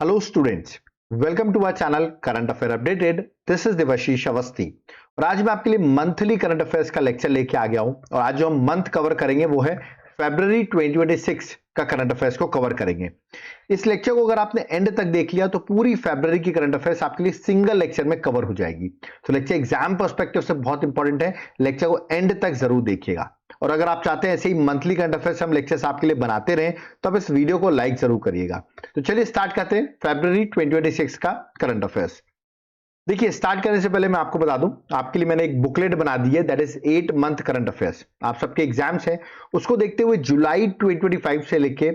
Hello students, welcome to our channel current affair updated. This is Devashish Awasthi और आज मैं आपके लिए मंथली करंट अफेयर्स का लेक्चर लेके आ गया हूं। और आज जो हम मंथ कवर करेंगे वो है फरवरी 2026 का करंट अफेयर्स को कवर करेंगे। इस लेक्चर को अगर आपने एंड तक देख लिया तो पूरी फरवरी की करंट अफेयर्स आपके लिए सिंगल लेक्चर में कवर हो जाएगी। तो लेक्चर एग्जाम पर्सपेक्टिव से बहुत इंपॉर्टेंट है, लेक्चर को एंड तक जरूर देखिएगा। और अगर आप चाहते हैं ऐसे ही मंथली करंट अफेयर्स हम लेक्चर्स आपके लिए बनाते रहें तो आप इस वीडियो को लाइक जरूर करिएगा। तो चलिए स्टार्ट करते हैं फरवरी 2026 का करंट अफेयर्स। देखिए, स्टार्ट करने से पहले मैं आपको बता दूं, आपके लिए मैंने एक बुकलेट बना दी है, that is 8 month current affairs. आप सबके एग्जाम्स हैं, उसको देखते हुए जुलाई 2025 से लेके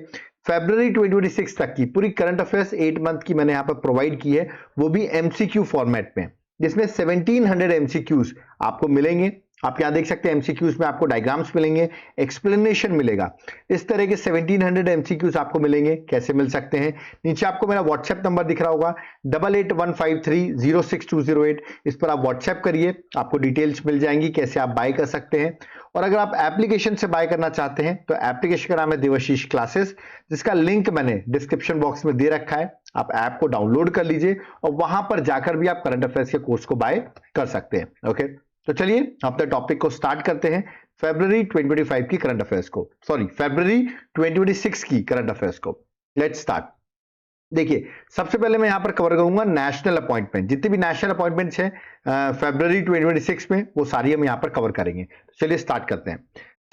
फरवरी 2026 तक की पूरी करंट अफेयर्स 8 मंथ की मैंने यहां पर प्रोवाइड की है, वो भी एमसीक्यू फॉर्मेट में, जिसमें 1700 एमसीक्यूज आपको मिलेंगे। आप यहां देख सकते हैं एमसीक्यूज में आपको डायग्राम्स मिलेंगे, एक्सप्लेनेशन मिलेगा। इस तरह के 1700 एमसीक्यूज आपको मिलेंगे। कैसे मिल सकते हैं, नीचे आपको मेरा व्हाट्सएप नंबर दिख रहा होगा 8815306208। इस पर आप व्हाट्सएप करिए, आपको डिटेल्स मिल जाएंगी कैसे आप बाय कर सकते हैं। और अगर आप एप्लीकेशन से बाय करना चाहते हैं तो एप्लीकेशन का नाम है देवाशीष क्लासेस, जिसका लिंक मैंने डिस्क्रिप्शन बॉक्स में दे रखा है। आप ऐप को डाउनलोड कर लीजिए और वहां पर जाकर भी आप करंट अफेयर्स के कोर्स को बाय कर सकते हैं। ओके, तो चलिए अपने टॉपिक को स्टार्ट करते हैं, फरवरी 2025 की करंट अफेयर्स को, सॉरी फरवरी 2026 की करंट अफेयर्स को। Let's start. देखिए, सबसे पहले मैं यहां पर कवर करूंगा नेशनल अपॉइंटमेंट। जितनी भी नेशनल अपॉइंटमेंट्स हैं फरवरी 2026 में, वो सारी हम यहां पर कवर करेंगे। चलिए स्टार्ट करते हैं।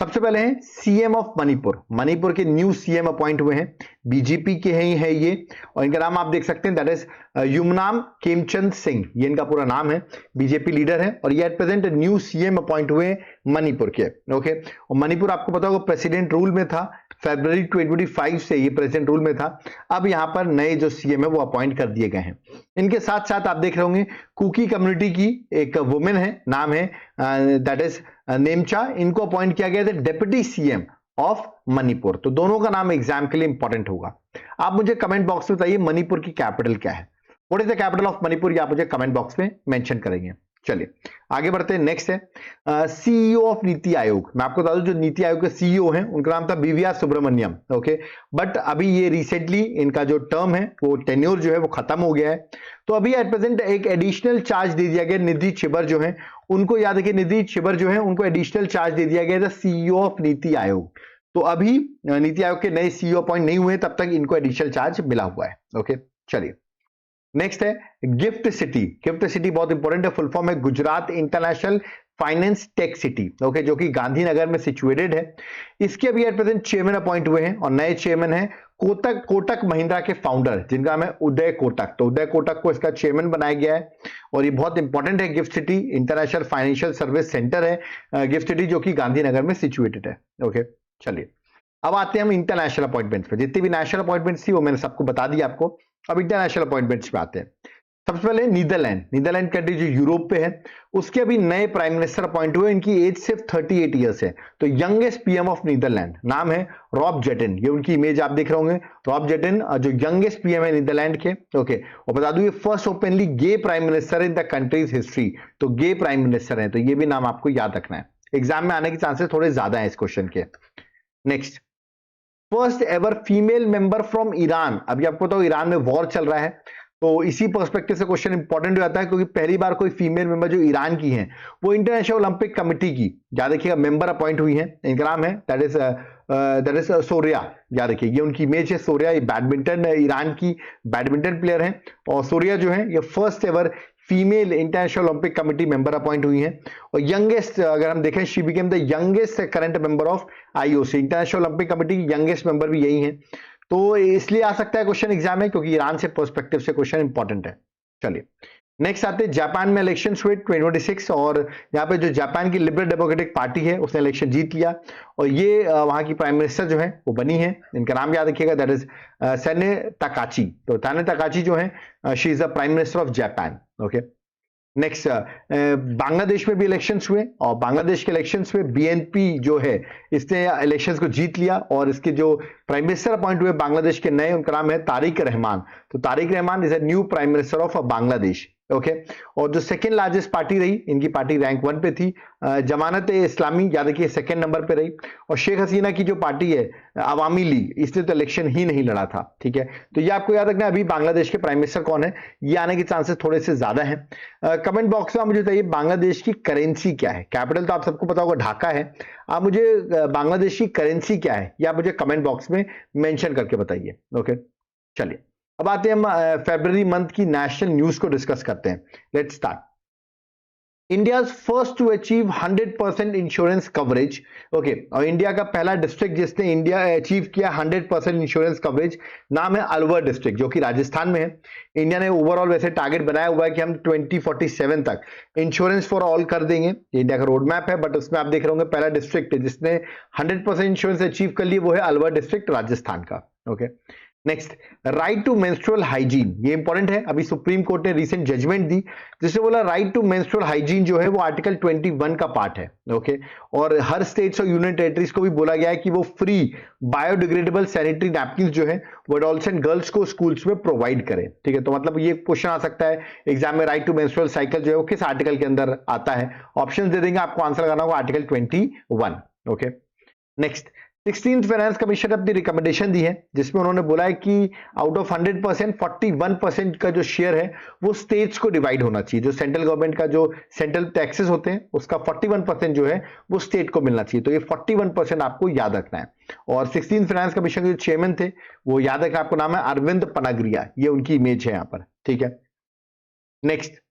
सबसे पहले है सीएम ऑफ मणिपुर। मणिपुर के न्यू सीएम अपॉइंट हुए हैं, बीजेपी के ही है ये, और इनका नाम आप देख सकते हैं, दैट इज युमनाम खेमचंद सिंह, ये इनका पूरा नाम है। बीजेपी लीडर है और ये at present new CM appoint हुए मणिपुर के। ओके, और मणिपुर आपको पता होगा प्रेसिडेंट रूल में था, फरवरी 2025 से ये प्रेसिडेंट रूल में था। अब यहां पर नए जो सीएम है वो अपॉइंट कर दिए गए हैं। इनके साथ साथ आप देख रहे होंगे कुकी कम्युनिटी की एक वुमेन है, नाम है दैट इज नेमचा, इनको अपॉइंट किया गया था डेप्यूटी सीएम ऑफ मणिपुर। तो दोनों का नाम एग्जाम के लिए इंपॉर्टेंट होगा। आप मुझे कमेंट बॉक्स में बताइए मणिपुर की कैपिटल क्या है, what is the capital of Manipur, ये आप मुझे कमेंट बॉक्स में मेंशन करेंगे। चलिए आगे बढ़ते हैं। नेक्स्ट है सीईओ ऑफ नीति आयोग। मैं आपको बता दूं, जो नीति आयोग के सीईओ हैं उनका नाम था बीवीआर सुब्रमण्यम। ओके, बट अभी ये रिसेंटली इनका जो टर्म है वो टेन्योर जो है वो खत्म हो गया है। तो अभी एट प्रेजेंट एक एडिशनल चार्ज दे दिया गया निधि छिबर जो है उनको, याद रखिए निधि छिबर जो है उनको एडिशनल चार्ज दे दिया गया था सीईओ ऑफ नीति आयोग। तो अभी नीति आयोग के नए सीईओ अपॉइंट नहीं हुए, तब तक इनको एडिशनल चार्ज मिला हुआ है। ओके, चलिए नेक्स्ट है गिफ्ट सिटी। गिफ्ट सिटी बहुत इंपॉर्टेंट है, फुल फॉर्म है Gujarat international finance tech city. Okay, जो कि गांधीनगर में सिचुएटेड है। इसके अभी एट प्रेजेंट चेयरमैन अपॉइंट हुए हैं और नए चेयरमैन है कोटक महिंद्रा के फाउंडर, जिनका नाम है उदय कोटक। तो उदय कोटक को इसका चेयरमैन बनाया गया है और ये बहुत इंपॉर्टेंट है। Gift city international financial service centre है गिफ्ट सिटी, जो कि गांधीनगर में सिचुएटेड है। ओके, चलिए अब आते हैं हम इंटरनेशनल अपॉइंटमेंट्स पे। जितनी भी नेशनल अपॉइंटमेंट्स थी वो मैंने सबको बता दिया आपको। अब इंटरनेशनल अपॉइंटमेंट्स पे आते हैं। सबसे पहले नीदरलैंड। नीदरलैंड कंट्री जो यूरोप पे है, उसके अभी नए प्राइम मिनिस्टर अपॉइंट हुए। इनकी एज सिर्फ 38 ईयर्स है। तो यंगेस्ट पीएम ऑफ नीदरलैंड नाम है रॉब जेटन। ये उनकी इमेज आप देख रहे होंगे, रॉब जेटन जो यंगेस्ट पीएम है नीदरलैंड के। ओके, और बता दूं ये first openly gay prime minister in the country's history. तो गे प्राइम मिनिस्टर है, तो ये भी नाम आपको याद रखना है, एग्जाम में आने के चांसेस थोड़े ज्यादा है इस क्वेश्चन के। Next, first ever female member from Iran. अभी आपको तो ईरान में वॉर चल रहा है, तो इसी पर्सपेक्टिव से क्वेश्चन इंपॉर्टेंट हो जाता है, क्योंकि पहली बार कोई फीमेल मेंबर जो ईरान की हैं वो इंटरनेशनल ओलंपिक कमिटी की, याद रखिएगा, मेंबर अपॉइंट हुई हैं। इनका नाम है दैट इज सोरिया। याद रखिए ये उनकी इमेज है, सोरिया। ये बैडमिंटन, ईरान की बैडमिंटन प्लेयर हैं। और सोरिया जो है ये first ever female international Olympic committee member appoint हुई हैं। और यंगेस्ट अगर हम देखें, she became the youngest current member of IOC. International Olympic committee की यंगेस्ट मेंबर भी यही हैं। तो इसलिए आ सकता है क्वेश्चन एग्जाम में, क्योंकि ईरान से पर्सपेक्टिव से क्वेश्चन इंपॉर्टेंट है। चलिए नेक्स्ट आते हैं, जापान में इलेक्शन हुए 2026 और यहाँ पे जो जापान की लिबरल डेमोक्रेटिक पार्टी है उसने इलेक्शन जीत लिया और ये वहां की प्राइम मिनिस्टर जो है वो बनी है। इनका नाम याद रखिएगा, दैट इज सने तकाची। तो ताने तकाची जो है she is the prime minister of Japan. Okay, next Bangladesh में भी इलेक्शंस हुए और बांग्लादेश के इलेक्शंस में बीएनपी जो है इसने इलेक्शंस को जीत लिया और इसके जो प्राइम मिनिस्टर अपॉइंट हुए बांग्लादेश के नए, उनका नाम है तारिक रहमान। तो Tariq Rahman is a new prime minister of Bangladesh. Okay. और जो सेकेंड लार्जेस्ट पार्टी रही, इनकी पार्टी रैंक 1 पे थी, जमानत इस्लामी याद रखिए सेकेंड नंबर पे रही। और शेख हसीना की जो पार्टी है अवामी लीग, इसने तो इलेक्शन ही नहीं लड़ा था, ठीक है। तो ये आपको याद रखना है। अभी बांग्लादेश के प्राइम मिनिस्टर कौन है, ये आने के चांसेस थोड़े से ज्यादा हैं। कमेंट बॉक्स में आप मुझे बताइए बांग्लादेश की करेंसी क्या है। कैपिटल तो आप सबको पता होगा ढाका है। आप मुझे बांग्लादेश की करेंसी क्या है या मुझे कमेंट बॉक्स में मेंशन करके बताइए। ओके, चलिए अब आते हैं हम फरवरी मंथ की नेशनल न्यूज को डिस्कस करते हैं। Let's start. India first to achieve 100% insurance coverage. Okay, और इंडिया का पहला डिस्ट्रिक्ट जिसने इंडिया अचीव किया 100% इंश्योरेंस कवरेज, नाम है अलवर डिस्ट्रिक्ट, जो कि राजस्थान में है। इंडिया ने ओवरऑल वैसे टारगेट बनाया हुआ है कि हम 2047 तक इंश्योरेंस फॉर ऑल कर देंगे। इंडिया का रोड मैप है, बट उसमें आप देख रहे होंगे पहला डिस्ट्रिक्ट जिसने 100% इंश्योरेंस अचीव कर लिया वो है अलवर डिस्ट्रिक्ट, राजस्थान का। Okay, next, right to menstrual hygiene, ये इंपॉर्टेंट है। अभी सुप्रीम कोर्ट ने रीसेंट जजमेंट दी जिसने बोला राइट टू मेंस्ट्रुअल हाइजीन जो है वो आर्टिकल 21 का पार्ट है। ओके, और हर स्टेट्स और यूनियन टेरिटरीज को भी बोला गया है कि वो फ्री बायोडिग्रेडेबल सैनिटरी नैपकिन जो है वो एडल्ट्स एंड गर्ल्स को स्कूल्स में प्रोवाइड करें, ठीक है। तो मतलब ये क्वेश्चन आ सकता है एग्जाम में, राइट टू मेंस्ट्रुअल साइकिल जो है वो किस आर्टिकल के अंदर आता है। ऑप्शन दे देंगे, आपको आंसर लगाना होगा article 21। Okay, next, 16th finance commission ने अपनी रिकमेंडेशन दी है जिसमें उन्होंने बोला है कि आउट ऑफ 100% 41% का जो शेयर है वो स्टेट्स को डिवाइड होना चाहिए। जो सेंट्रल गवर्नमेंट का जो सेंट्रल टैक्सेस होते हैं उसका 41% जो है वो स्टेट को मिलना चाहिए। तो ये 41% आपको याद रखना है। और 16th फाइनेंस कमीशन के जो चेयरमैन थे वो याद रखना, आपको नाम है अरविंद पनागरिया, ये उनकी इमेज है यहाँ पर, ठीक है। Next,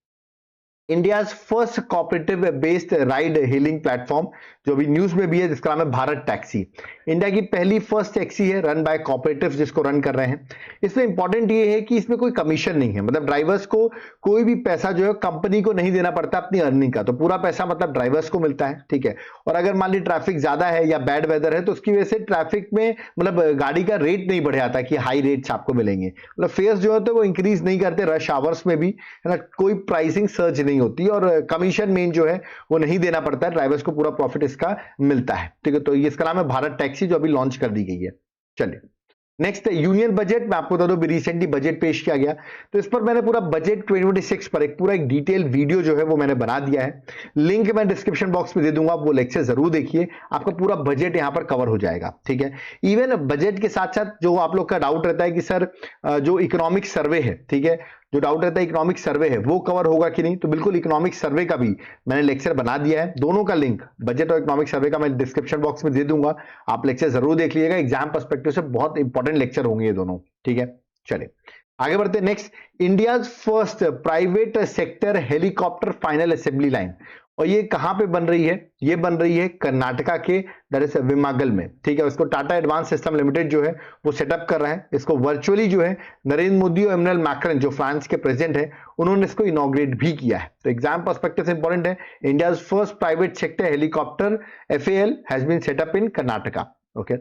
India first cooperative based ride hailing platform, जो अभी न्यूज में भी है, जिसका नाम है भारत टैक्सी। इंडिया की पहली फर्स्ट टैक्सी है रन बाय कोऑपरेटिव जिसको रन कर रहे हैं। इसमें इंपॉर्टेंट ये है कि इसमें कोई कमीशन नहीं है, मतलब ड्राइवर्स को कोई भी पैसा जो है कंपनी को नहीं देना पड़ता अपनी अर्निंग का, तो पूरा पैसा मतलब ड्राइवर्स को मिलता है, ठीक है। और अगर मान ली ट्रैफिक ज्यादा है या बैड वेदर है तो उसकी वजह से ट्रैफिक में मतलब गाड़ी का रेट नहीं बढ़ जाता कि हाई रेट्स आपको मिलेंगे, मतलब फेयर्स जो होते हैं वो इंक्रीज नहीं करते रश आवर्स में भी, है ना। कोई प्राइसिंग सर्च नहीं होती और कमीशन मेन जो है वो नहीं देना पड़ता है, ड्राइवर्स को पूरा प्रॉफिट इसका मिलता है, ठीक है। तो ये इसका नाम है भारत टैक्सी जो अभी लॉन्च कर दी गई है। चलिए नेक्स्ट है यूनियन बजट। मैं आपको बता दूं रिसेंटली बजट पेश किया गया, तो इस पर मैंने पूरा बजट 2026 पर एक डिटेल वीडियो जो है वो मैंने बना दिया है। लिंक मैं डिस्क्रिप्शन बॉक्स में दे दूंगा, वो लेक्चर जरूर देखिए, आपका पूरा बजट यहां पर कवर हो जाएगा, ठीक है। इवन बजट के साथ साथ जो आप लोग का डाउट रहता है कि सर जो इकोनॉमिक सर्वे है, ठीक है, जो डाउट रहता है इकोनॉमिक सर्वे है वो कवर होगा कि नहीं, तो बिल्कुल इकोनॉमिक सर्वे का भी मैंने लेक्चर बना दिया है। दोनों का लिंक बजट और इकोनॉमिक सर्वे का मैं डिस्क्रिप्शन बॉक्स में दे दूंगा, आप लेक्चर जरूर देख लीजिएगा। एग्जाम पर्सपेक्टिव से बहुत इंपॉर्टेंट लेक्चर होंगे ये दोनों, ठीक है। चलिए आगे बढ़ते हैं। Next, India first private sector helicopter final assembly line, और ये कहां पे बन रही है, ये बन रही है कर्नाटका के दरअसल विमागल में, ठीक है। उसको टाटा एडवांस सिस्टम लिमिटेड जो है वो सेटअप कर रहा है। इसको वर्चुअली जो है नरेंद्र मोदी और इमैनुअल मैक्रॉन जो फ्रांस के प्रेसिडेंट है उन्होंने इसको इनॉग्रेट भी किया है। तो एग्जाम पर्सपेक्टिव से इंपॉर्टेंट है, India first private sector helicopter FAL has been set up in Karnataka. Okay,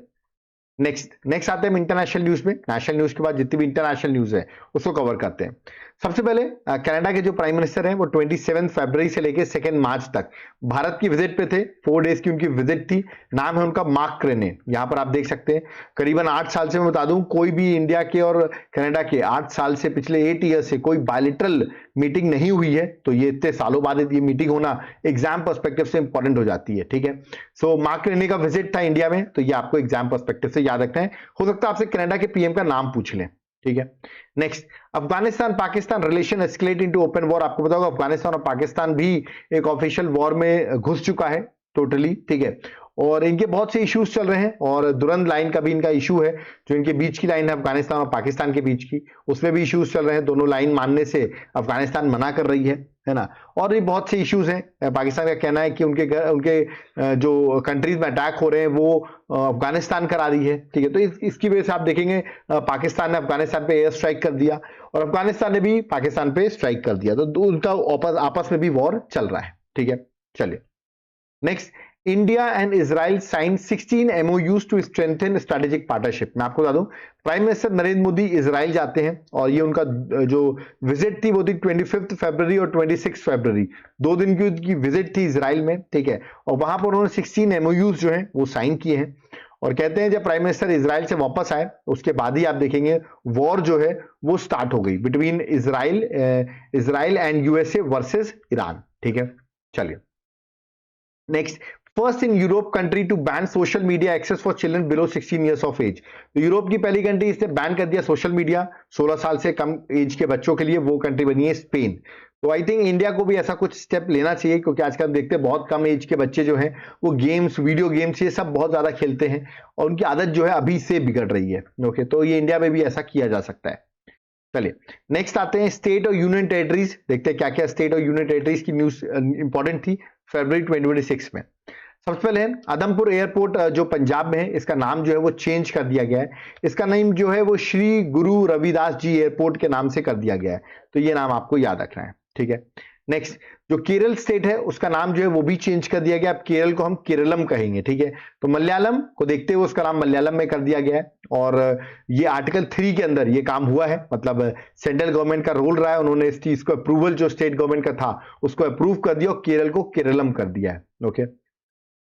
next आते हैं इंटरनेशनल न्यूज में। नेशनल न्यूज के बाद जितनी भी इंटरनेशनल न्यूज है उसको कवर करते हैं। सबसे पहले कनाडा के जो प्राइम मिनिस्टर हैं वो 27 फरवरी से लेकर 2 मार्च तक भारत की विजिट पे थे। 4 डेज की उनकी विजिट थी। नाम है उनका मार्क क्रेने, यहां पर आप देख सकते हैं। करीबन 8 साल से मैं बता दूं कोई भी इंडिया के और कनाडा के 8 साल से पिछले 8 ईयर से कोई बायलैटरल मीटिंग नहीं हुई है, तो ये इतने सालों बाद ये मीटिंग होना एग्जाम पर्सपेक्टिव से इंपॉर्टेंट हो जाती है, ठीक है। सो मार्क क्रेने का विजिट था इंडिया में, तो ये आपको एग्जाम पर्सपेक्टिव से याद रखना है। हो सकता है आपसे कनाडा के PM का नाम पूछ लें, ठीक है। Next, Afghanistan Pakistan relation escalate into open war. आपको पता होगा अफगानिस्तान और पाकिस्तान भी एक ऑफिशियल वॉर में घुस चुका है टोटली, ठीक है। और इनके बहुत से इश्यूज चल रहे हैं और दुरंत लाइन का भी इनका इशू है, जो इनके बीच की लाइन है अफगानिस्तान और पाकिस्तान के बीच की, उसमें भी इश्यूज चल रहे हैं। दोनों लाइन मानने से अफगानिस्तान मना कर रही है ना। और भी बहुत से इश्यूज हैं। पाकिस्तान का कहना है कि उनके जो कंट्रीज में अटैक हो रहे हैं वो अफगानिस्तान करा रही है, ठीक है। तो इसकी वजह से आप देखेंगे पाकिस्तान ने अफगानिस्तान पे एयर स्ट्राइक कर दिया और अफगानिस्तान ने भी पाकिस्तान पे स्ट्राइक कर दिया, तो उनका आपस में भी वॉर चल रहा है, ठीक है। चलिए next, India and Israel sign 16 MOUs to strengthen strategic partnership. मैं आपको बता दूं prime minister Narendra Modi Israel जाते हैं और ये उनका जो विजिट थी वो थी 25 फरवरी और 26 फरवरी, 2 दिन की उनकी विजिट थी इजराइल में, ठीक है। और वहां पर उन्होंने 16 MOUs जो है वो साइन किए हैं। और कहते हैं जब प्राइम मिनिस्टर इजराइल से वापस आए उसके बाद ही आप देखेंगे वॉर जो है वो स्टार्ट हो गई between Israel and USA versus Iran. ठीक है, चलिए next. First in Europe country to ban social media access for children below 16 years of age. तो यूरोप की पहली कंट्री इसने बैन कर दिया सोशल मीडिया 16 साल से कम एज के बच्चों के लिए, वो कंट्री बनी है स्पेन। तो आई थिंक इंडिया को भी ऐसा कुछ स्टेप लेना चाहिए, क्योंकि आजकल हम देखते हैं बहुत कम एज के बच्चे जो हैं वो गेम्स, वीडियो गेम्स, ये सब बहुत ज्यादा खेलते हैं और उनकी आदत जो है अभी से बिगड़ रही है। ओके, तो ये इंडिया में भी ऐसा किया जा सकता है। चलिए नेक्स्ट आते हैं स्टेट और यूनियन टेरिटरीज, देखते हैं क्या क्या स्टेट और यूनियन टेरिटरीज की न्यूज इंपॉर्टेंट थी फरवरी 2026 में। सबसे पहले आदमपुर एयरपोर्ट जो पंजाब में है, इसका नाम जो है वो चेंज कर दिया गया है। इसका नाम जो है वो श्री गुरु रविदास जी एयरपोर्ट के नाम से कर दिया गया है, तो ये नाम आपको याद रखना है। ठीक है, नेक्स्ट जो केरल स्टेट है उसका नाम जो है वो भी चेंज कर दिया गया, अब केरल को हम केरलम कहेंगे। ठीक है, तो मलयालम को देखते हुए उसका नाम मलयालम में कर दिया गया है और ये आर्टिकल 3 के अंदर ये काम हुआ है, मतलब सेंट्रल गवर्नमेंट का रोल रहा है, उन्होंने इस चीज को अप्रूवल जो स्टेट गवर्नमेंट का था उसको अप्रूव कर दिया और केरल को केरलम कर दिया है। Okay,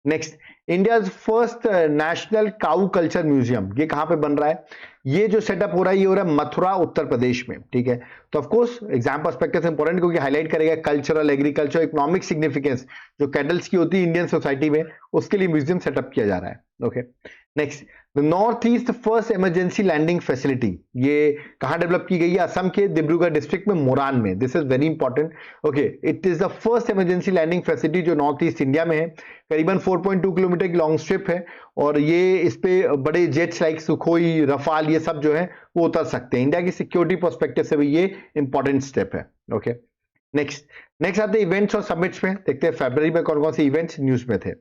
next India first national cow culture museum, ये कहां पे बन रहा है? ये जो सेटअप हो रहा है ये हो रहा है मथुरा उत्तर प्रदेश में। ठीक है, तो ऑफ कोर्स एग्जाम पर्सपेक्टिव से इंपॉर्टेंट, क्योंकि हाईलाइट करेगा कल्चरल, एग्रीकल्चर, इकोनॉमिक सिग्निफिकेंस जो कैटल्स की होती है इंडियन सोसाइटी में, उसके लिए म्यूजियम सेटअप किया जा रहा है। Okay, next the north east first emergency landing facility, ये कहां डेवलप की गई है? असम के डिब्रूगढ़ डिस्ट्रिक्ट में मोरान में। This is very important. Okay, it is the first emergency landing facility जो नॉर्थ ईस्ट इंडिया में है। करीबन 4.2 किलोमीटर की लॉन्ग स्ट्रिप है और ये इस पे बड़े जेट्स लाइक सुखोई, रफाल, ये सब जो है वो उतर सकते हैं। इंडिया की सिक्योरिटी पर्सपेक्टिव से भी ये इंपॉर्टेंट स्टेप है। ओके, नेक्स्ट आते हैं इवेंट्स और समिट्स में, देखते हैं फरवरी में कौन कौन से इवेंट्स न्यूज में थे।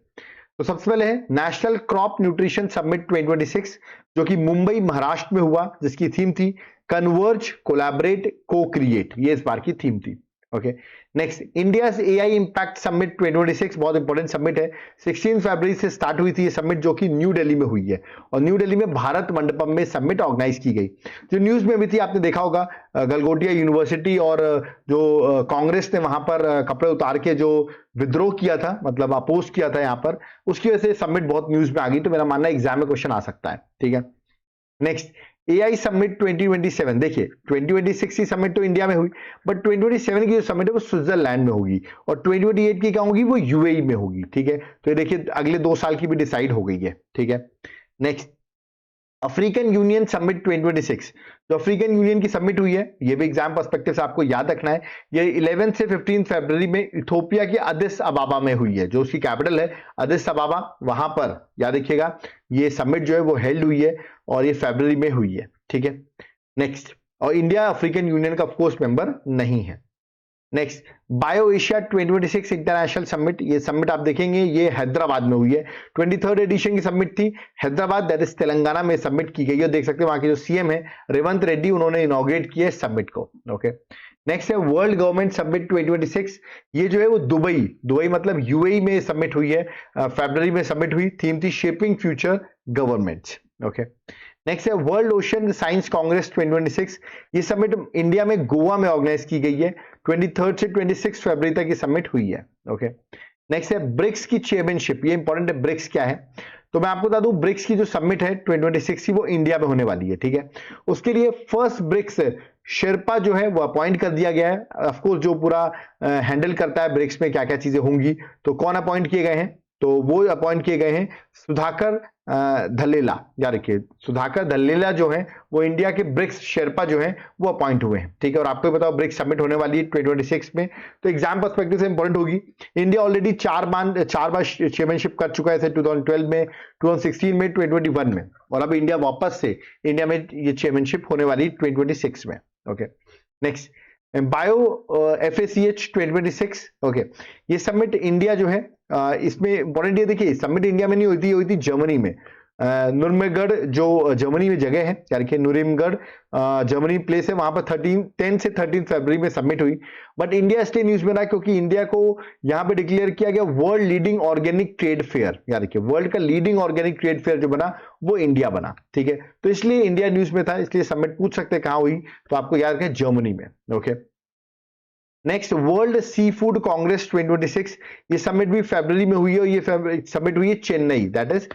तो सबसे पहले है नेशनल क्रॉप न्यूट्रिशन समिट 2026 जो कि मुंबई महाराष्ट्र में हुआ, जिसकी थीम थी कन्वर्ज, कोलैबोरेट, को क्रिएट, ये इस बार की थीम थी। Okay, next India's AI impact summit 2026, बहुत इंपॉर्टेंट समिट है। 16 फरवरी से स्टार्ट हुई थी ये समिट जो कि न्यू दिल्ली में हुई है और न्यू दिल्ली में भारत मंडपम में समिट ऑर्गेनाइज की गई। जो न्यूज में भी थी आपने देखा होगा, गलगोटिया यूनिवर्सिटी और जो कांग्रेस ने वहां पर कपड़े उतार के जो विद्रोह किया था, मतलब अपोज किया था यहाँ पर, उसकी वजह से समिट बहुत न्यूज में आ गई। तो मेरा मानना है एग्जाम में क्वेश्चन आ सकता है। ठीक है, नेक्स्ट एआई समिट 2027, देखिए 2026 की समिट तो इंडिया में हुई, बट 2027 की जो समिट है वो स्विट्जरलैंड में होगी और 2028 की क्या होगी? वो यूएई में होगी। ठीक है, तो ये देखिए अगले 2 साल की भी डिसाइड हो गई है। ठीक है, नेक्स्ट अफ्रीकन यूनियन समिट 2026, जो अफ्रीकन यूनियन की समिट हुई है ये भी एग्जाम पर्सपेक्टिव से आपको याद रखना है। ये 11 से 15 फरवरी में इथोपिया के अदिस अबाबा में हुई है, जो उसकी कैपिटल है अदिस अबाबा, वहां पर याद रखिएगा ये समिट जो है वो हेल्ड हुई है और ये फरवरी में हुई है। ठीक है, नेक्स्ट और इंडिया अफ्रीकन यूनियन का ऑफकोर्स मेंबर नहीं है। Next bio Asia 2026 international summit, ये समिट आप देखेंगे ये हैदराबाद में हुई है। 23rd एडिशन की समिट थी, हैदराबाद दैट इज तेलंगाना में सबमिट की गई है। देख सकते हैं वहां के जो सीएम है रेवंत रेड्डी, उन्होंने इनॉग्रेट किया समिट को। ओके, नेक्स्ट है वर्ल्ड गवर्नमेंट समिट 2026, ये जो है वो दुबई मतलब यूएई में समिट हुई है, फरवरी में समिट हुई, थीम थी shaping future governments. Okay, next है वर्ल्ड ओशन साइंस कांग्रेस 2026, ये समिट इंडिया में गोवा में ऑर्गेनाइज की गई है। 23 से 26 फरवरी तक ये समिट हुई है। ओके, नेक्स्ट है ब्रिक्स की चेयरमैनशिप, ये इंपॉर्टेंट है। ब्रिक्स क्या है तो मैं आपको बता दूं, ब्रिक्स की जो समिट है 2026 की वो इंडिया में होने वाली है। ठीक है, उसके लिए फर्स्ट ब्रिक्स शेरपा जो है वो अपॉइंट कर दिया गया है, ऑफकोर्स जो पूरा हैंडल करता है ब्रिक्स में क्या क्या चीजें होंगी। तो कौन अपॉइंट किए गए हैं? तो वो अपॉइंट किए गए हैं सुधाकर धल्लेला, याद रखिए सुधाकर धल्लेला जो है वो इंडिया के ब्रिक्स शेरपा जो है वो अपॉइंट हुए हैं। ठीक है, और आपको बताओ ब्रिक्स समिट होने वाली है 2026 में, तो एग्जाम पर्सपेक्टिव से इंपॉर्टेंट होगी। इंडिया ऑलरेडी 4 बार चेयरमैनशिप कर चुका है, 2012 में, 2016 में, 2021 में, और अब इंडिया वापस से इंडिया में ये चेयरमैनशिप होने वाली 2026 में। Okay, next bio FACH 2026। Okay, ये समिट इंडिया जो है इसमें इंपॉर्टेंट ये देखिए समिट इंडिया में नहीं हुई थी जर्मनी में। नुरम्बर्ग जो जर्मनी में जगह है, क्या रखिए नुरम्बर्ग जर्मनी प्लेस है, वहां पर 10 से 13 फरवरी में सबमिट हुई। बट इंडिया इसलिए न्यूज में रहा क्योंकि इंडिया को यहां पे डिक्लेयर किया गया world leading organic trade fair, याद रखिए वर्ल्ड का लीडिंग ऑर्गेनिक ट्रेड फेयर जो बना वो इंडिया बना। ठीक है, तो इसलिए इंडिया न्यूज में था, इसलिए सबमिट पूछ सकते हैं कहां हुई, तो आपको याद रखें जर्मनी में। Okay, next world sea food Congress 2026, ये समिट भी फरवरी में हुई है और ये समिट हुई है चेन्नई, दैट इज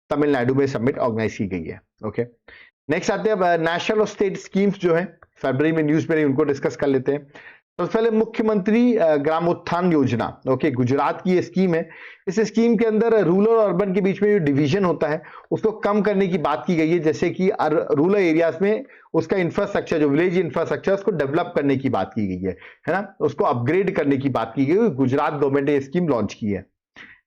तमिलनाडु में समिट ऑर्गेनाइज की गई है। ओके, नेक्स्ट आते हैं अब नेशनल और स्टेट स्कीम्स जो है फरवरी में न्यूज में उनको डिस्कस कर लेते हैं। सबसे पहले मुख्यमंत्री ग्रामोत्थान योजना, ओके, गुजरात की ये स्कीम है। इस स्कीम के अंदर रूरल और अर्बन के बीच में जो डिवीजन होता है उसको कम करने की बात की गई है, जैसे कि रूरल एरियाज में उसका इंफ्रास्ट्रक्चर, जो विलेज इंफ्रास्ट्रक्चर, उसको डेवलप करने की बात की गई है ना, उसको अपग्रेड करने की बात की गई। गुजरात गवर्नमेंट ने ये स्कीम लॉन्च की है।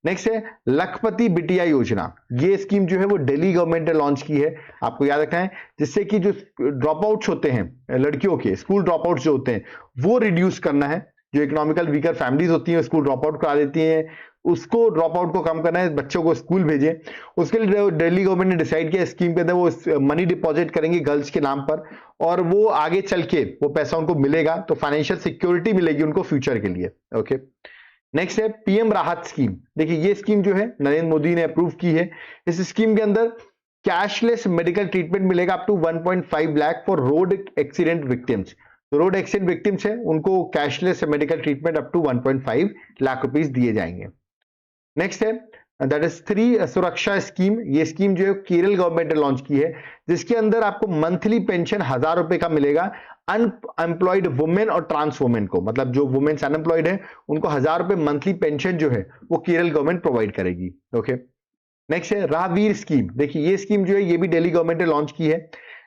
नेक्स्ट है लखपति बिटिया योजना। ये स्कीम जो है वो दिल्ली गवर्नमेंट ने लॉन्च की है, आपको याद रखना है, जिससे कि जो ड्रॉप आउट्स होते हैं लड़कियों के, स्कूल ड्रॉप आउट्स जो होते हैं वो रिड्यूस करना है। जो इकोनॉमिकल वीकर फैमिलीज होती हैं स्कूल ड्रॉप आउट करा देती हैं, उसको ड्रॉप आउट को कम करना है, बच्चों को स्कूल भेजें। उसके लिए दिल्ली गवर्नमेंट ने डिसाइड किया स्कीम के अंदर वो मनी डिपॉजिट करेंगे गर्ल्स के नाम पर, और वो आगे चल के वो पैसा उनको मिलेगा, तो फाइनेंशियल सिक्योरिटी मिलेगी उनको फ्यूचर के लिए। ओके, नेक्स्ट है पीएम राहत स्कीम। देखिए ये स्कीम जो है नरेंद्र मोदी ने अप्रूव की है। इस स्कीम के अंदर कैशलेस मेडिकल ट्रीटमेंट मिलेगा up to 1.5 lakh for road accident victims. तो रोड एक्सीडेंट विक्टिम्स है उनको cashless medical treatment up to 1.5 lakh rupees दिए जाएंगे। नेक्स्ट है दैट इज स्त्री सुरक्षा स्कीम। ये स्कीम जो है केरल गवर्नमेंट ने लॉन्च की है, जिसके अंदर आपको मंथली पेंशन 1000 रुपए का मिलेगा अनएम्प्लॉयड वुमेन और ट्रांस वुमेन को, मतलब जो वुमेन्स अनएम्प्लॉयड है उनको 1000 रुपए मंथली पेंशन जो है वो केरल गवर्नमेंट प्रोवाइड करेगी। ओके, नेक्स्ट है राहवीर स्कीम। देखिए ये स्कीम जो है ये भी दिल्ली गवर्नमेंट ने लॉन्च की है।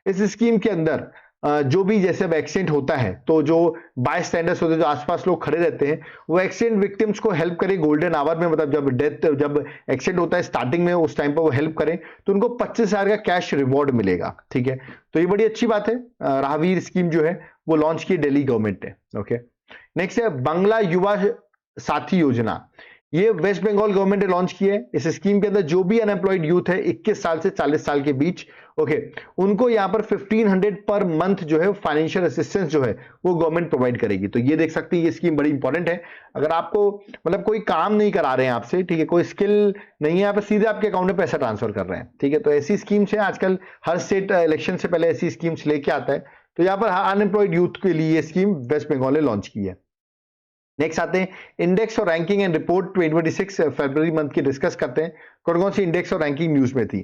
इस स्कीम के अंदर जो भी जैसे अब एक्सीडेंट होता है तो जो बाय स्टैंडर्ड्स होते हैं, जो आसपास लोग खड़े रहते हैं, वो एक्सीडेंट विक्टिम्स को हेल्प करें गोल्डन आवर में, मतलब जब एक्सीडेंट होता है स्टार्टिंग में उस टाइम पर वो हेल्प करें, तो उनको 25,000 का कैश रिवॉर्ड मिलेगा। ठीक है, तो ये बड़ी अच्छी बात है। राहवीर स्कीम जो है वो लॉन्च की दिल्ली गवर्नमेंट ने। ओके, नेक्स्ट है बंगला युवा साथी योजना। ये वेस्ट बंगाल गवर्नमेंट ने लॉन्च की है। इस स्कीम के अंदर जो भी अनएम्प्लॉयड यूथ है 21 साल से 40 साल के बीच, ओके, उनको यहां पर 1500 पर मंथ जो है फाइनेंशियल असिस्टेंस जो है वो गवर्नमेंट प्रोवाइड करेगी। तो ये देख सकते हैं ये स्कीम बड़ी इंपॉर्टेंट है। अगर आपको मतलब कोई काम नहीं करा रहे हैं आपसे, ठीक है, कोई स्किल नहीं है, आप सीधे आपके अकाउंट में पैसा ट्रांसफर कर रहे हैं, ठीक है, तो ऐसी स्कीम्स है आजकल हर स्टेट इलेक्शन से पहले ऐसी स्कीम्स लेके आता है। तो यहाँ पर अनएम्प्लॉयड यूथ के लिए ये स्कीम वेस्ट बंगाल ने लॉन्च की है। नेक्स्ट आते हैं इंडेक्स और ranking and report 2026 February month की डिस्कस करते हैं। कौन कौन सी इंडेक्स और रैंकिंग न्यूज में थी।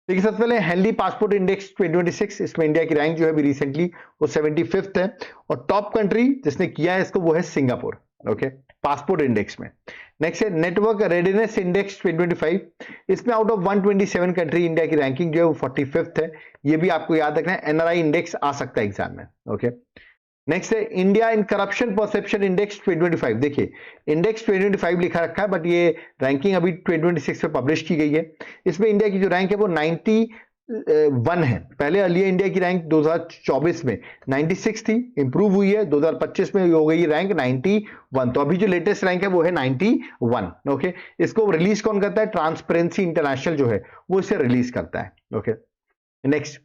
देखिए सबसे पहले हेल्दी पासपोर्ट इंडेक्स 2026, इसमें इंडिया की रैंक जो है अभी रिसेंटली वो 75th है, और टॉप कंट्री जिसने किया है इसको वो है सिंगापुर। ओके, पासपोर्ट इंडेक्स में। नेक्स्ट है नेटवर्क रेडीनेस इंडेक्स 2025, इसमें आउट ऑफ 127 कंट्री इंडिया की रैंकिंग जो है वो 45th है। ये भी आपको याद रखना है, एनआरआई इंडेक्स आ सकता है एग्जाम में। ओके, नेक्स्ट है India in corruption perception index 2025। देखिए इंडेक्स 2025 लिखा रखा है, बट ये रैंकिंग अभी 2026 में पब्लिश की गई है। इसमें इंडिया की जो रैंक है वो 91 है। पहले अर्लियर इंडिया की रैंक 2024 में 96 थी, इंप्रूव हुई है, 2025 में हो गई रैंक 91। तो अभी जो लेटेस्ट रैंक है वो है 91। ओके, इसको रिलीज कौन करता है, ट्रांसपेरेंसी इंटरनेशनल जो है वो इसे रिलीज करता है। Okay, next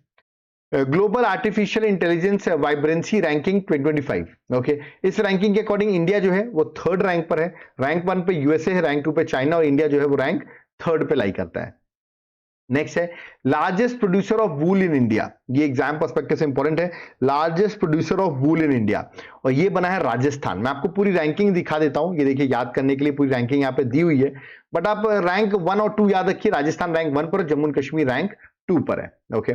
global artificial intelligence vibrancy ranking 2025। Okay, इस रैंकिंग के अकॉर्डिंग इंडिया जो है वो 3rd रैंक पर है। रैंक 1 पे यूएसए है, रैंक 2 पे चाइना, और इंडिया जो है वो रैंक 3rd पे लाई करता है। नेक्स्ट है largest producer of wool in India. ये एग्जाम पर्सपेक्टिव से इंपॉर्टेंट है, largest producer of wool in India, और ये बना है राजस्थान। मैं आपको पूरी रैंकिंग दिखा देता हूं, ये देखिए याद करने के लिए पूरी रैंकिंग यहाँ पे दी हुई है, बट आप रैंक 1 और 2 याद रखिए। राजस्थान रैंक 1 पर, जम्मू एंड कश्मीर रैंक 2 पर है। ओके,